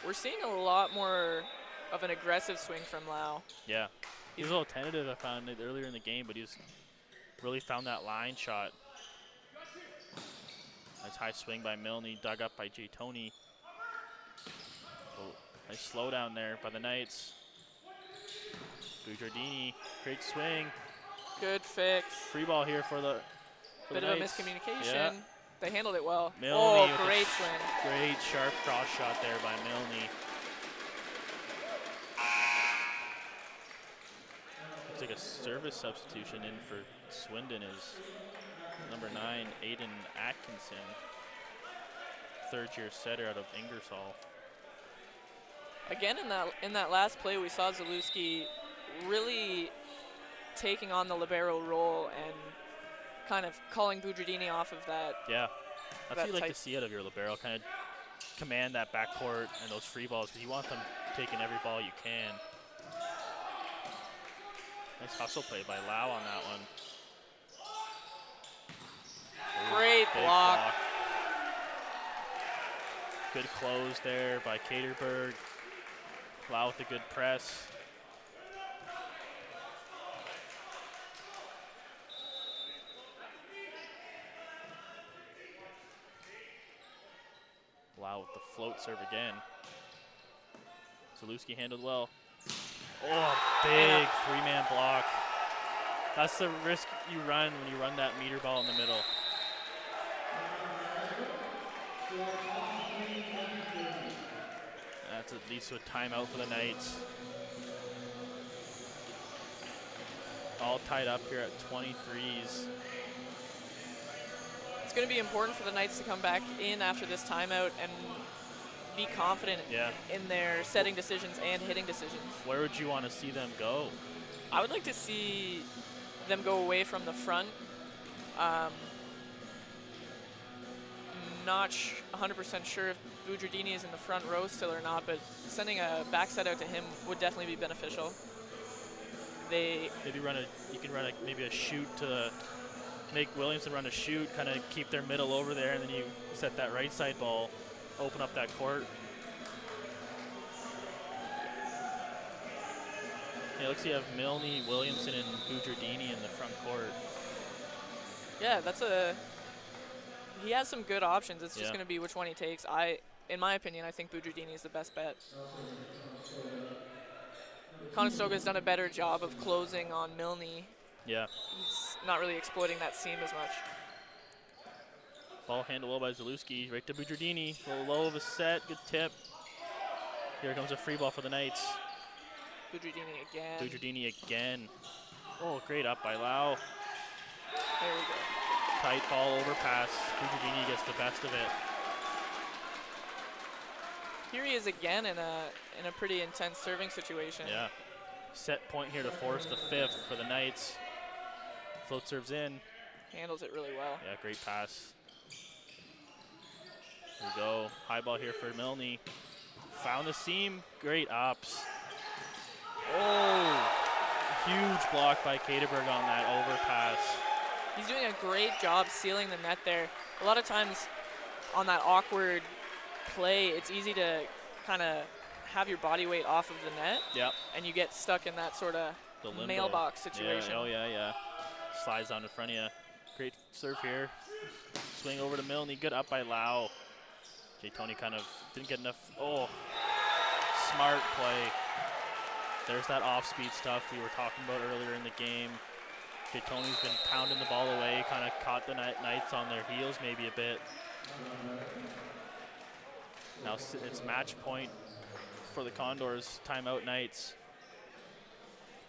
We're seeing a lot more of an aggressive swing from Lau. Yeah. He was a little tentative, I found it earlier in the game, but he's really found that line shot. Nice high swing by Milne, dug up by J. Tony. Oh, nice slow down there by the Knights. Bugiardini, great swing. Good fix. Free ball here for the Bit of a miscommunication. Yeah. They handled it well. Milne great swing. Great sharp cross shot there by Milne. Looks like a service substitution in for Swindon is number 9, Aiden Atkinson. Third-year setter out of Ingersoll. Again, in that last play, we saw Zalewski really taking on the libero role and kind of calling Bugiardini off of that. Yeah, that's what you like to see out of your libero, kind of command that backcourt and those free balls, because you want them taking every ball you can. Nice hustle play by Lau on that one. Great block. Good close there by Caterberg. Lau with a good press. Lau with the float serve again. Zalewski handled well. Oh, big 3-man block. That's the risk you run when you run that meter ball in the middle. That's at least a timeout for the Knights. All tied up here at 23s. It's going to be important for the Knights to come back in after this timeout and be confident in their setting decisions and hitting decisions. Where would you want to see them go? I would like to see them go away from the front. Not 100% sure if Bugiardini is in the front row still or not, but sending a back set out to him would definitely be beneficial. Maybe you can run maybe a shoot to make Williamson run a shoot, kind of keep their middle over there, and then you set that right side ball, open up that court. Yeah, looks like you have Milne, Williamson, and Bugiardini in the front court. Yeah, he has some good options. It's just going to be which one he takes. In my opinion, I think Bugiardini is the best bet. Conestoga has done a better job of closing on Milne. Yeah. He's not really exploiting that seam as much. Ball handled well by Zalewski, right to Bugiardini. A little low of a set, good tip. Here comes a free ball for the Knights. Bugiardini again. Oh, great up by Lau. There we go. Tight ball overpass. Bugiardini gets the best of it. Here he is again in a pretty intense serving situation. Yeah. Set point here to force the 5th for the Knights. Float serves in. Handles it really well. Yeah, great pass. Here we go. High ball here for Milne. Found the seam. Great ups. Oh, huge block by Caterberg on that overpass. He's doing a great job sealing the net there. A lot of times on that awkward play, it's easy to kind of have your body weight off of the net. Yep. And you get stuck in that sort of mailbox situation. Yeah, oh, yeah. Slides down in front of you. Great serve here. Swing over to Milne. Good up by Lau. Jay Tony kind of didn't get enough. Oh, smart play. There's that off-speed stuff we were talking about earlier in the game. Jay Tony's been pounding the ball away, kind of caught the Knights on their heels maybe a bit. Now it's match point for the Condors, timeout Knights.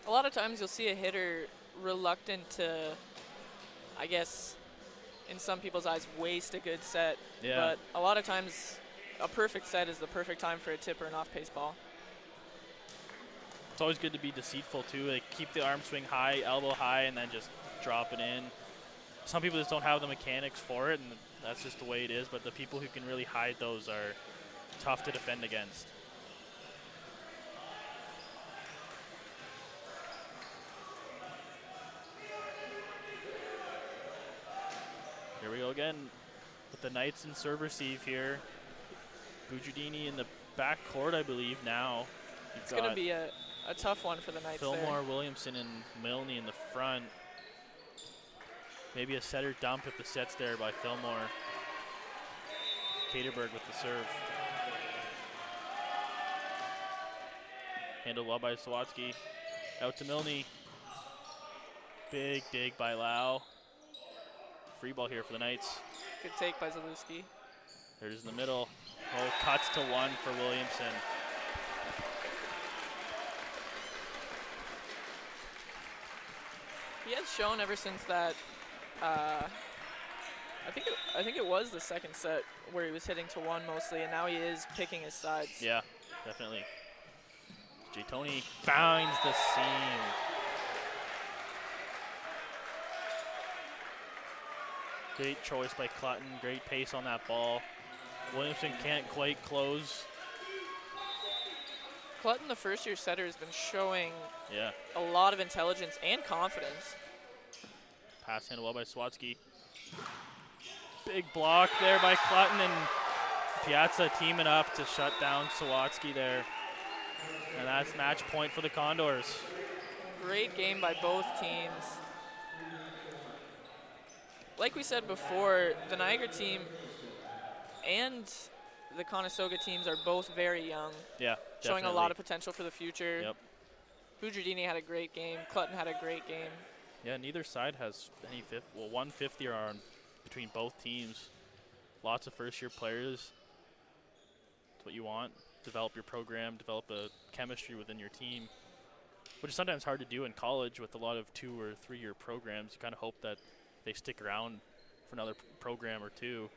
A lot of times you'll see a hitter reluctant to, I guess, in some people's eyes, waste a good set. Yeah. But a lot of times a perfect set is the perfect time for a tip or an off-pace ball. It's always good to be deceitful too. Like keep the arm swing high, elbow high, and then just drop it in. Some people just don't have the mechanics for it, and that's just the way it is. But the people who can really hide those are tough to defend against. Here we go again with the Knights in serve receive here. Bujardini in the back court, I believe, now. It's going to be a tough one for the Knights Fillmore, Williamson, and Milne in the front. Maybe a setter dump if the set's there by Fillmore. Caterberg with the serve. Handled well by Sawatsky. Out to Milne. Big dig by Lau. Free ball here for the Knights. Good take by Zalewski. There's in the middle. Oh, cuts to one for Williamson. He has shown ever since that, I think it was the second set where he was hitting to one mostly, and now he is picking his sides. Yeah, definitely. Jay Tony finds the seam. Great choice by Clutton. Great pace on that ball. Williamson can't quite close. Clutton, the first-year setter, has been showing Yeah. a lot of intelligence and confidence. Pass handled well by Sawatsky. Big block there by Clutton, and Piazza teaming up to shut down Sawatsky there. And that's match point for the Condors. Great game by both teams. Like we said before, the Niagara team and the Conestoga teams are both very young. Yeah, showing definitely. a lot of potential for the future. Yep. Bujardini had a great game. Clutton had a great game. Yeah, neither side has any 150 on between both teams. Lots of first-year players. That's what you want. Develop your program, develop a chemistry within your team, which is sometimes hard to do in college with a lot of 2 or 3 year programs. You kind of hope that they stick around for another program or two.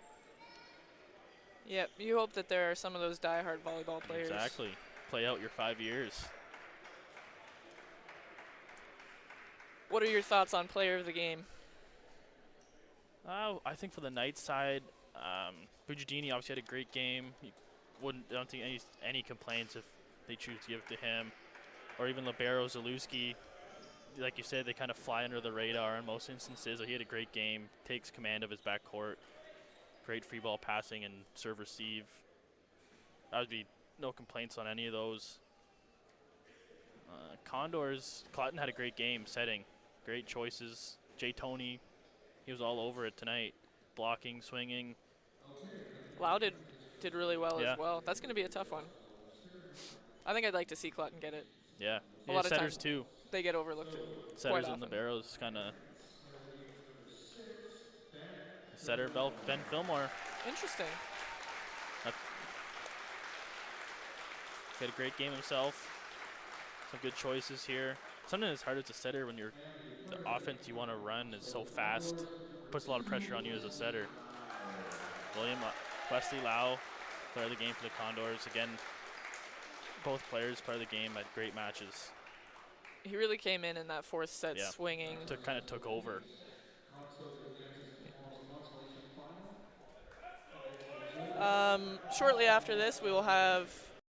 Yep, you hope that there are some of those die-hard volleyball players. Exactly. Play out your 5 years. What are your thoughts on player of the game? I think for the Knights side, Bujardini obviously had a great game. I don't think any complaints if they choose to give it to him. Or even Libero Zalewski. Like you said, they kind of fly under the radar in most instances. He had a great game, takes command of his backcourt. Great free ball passing and serve receive. That would be no complaints on any of those. Condors, Clutton had a great game setting. Great choices. Jay Tony, he was all over it tonight. Blocking, swinging. Lau did really well Yeah. as well. That's going to be a tough one. I think I'd like to see Clutton get it. Yeah, A lot of setters times too. They get overlooked Setters quite and the often. barrows kind of. Setter Ben Fillmore. Interesting. He had a great game himself. Some good choices here. Sometimes it's hard as a setter when the offense you want to run is so fast. Puts a lot of pressure on you as a setter. Wesley Lau, player of the game for the Condors. Again, both players, player of the game, had great matches. He really came in that fourth set Yeah. swinging. Kind of took over. Shortly after this, we will have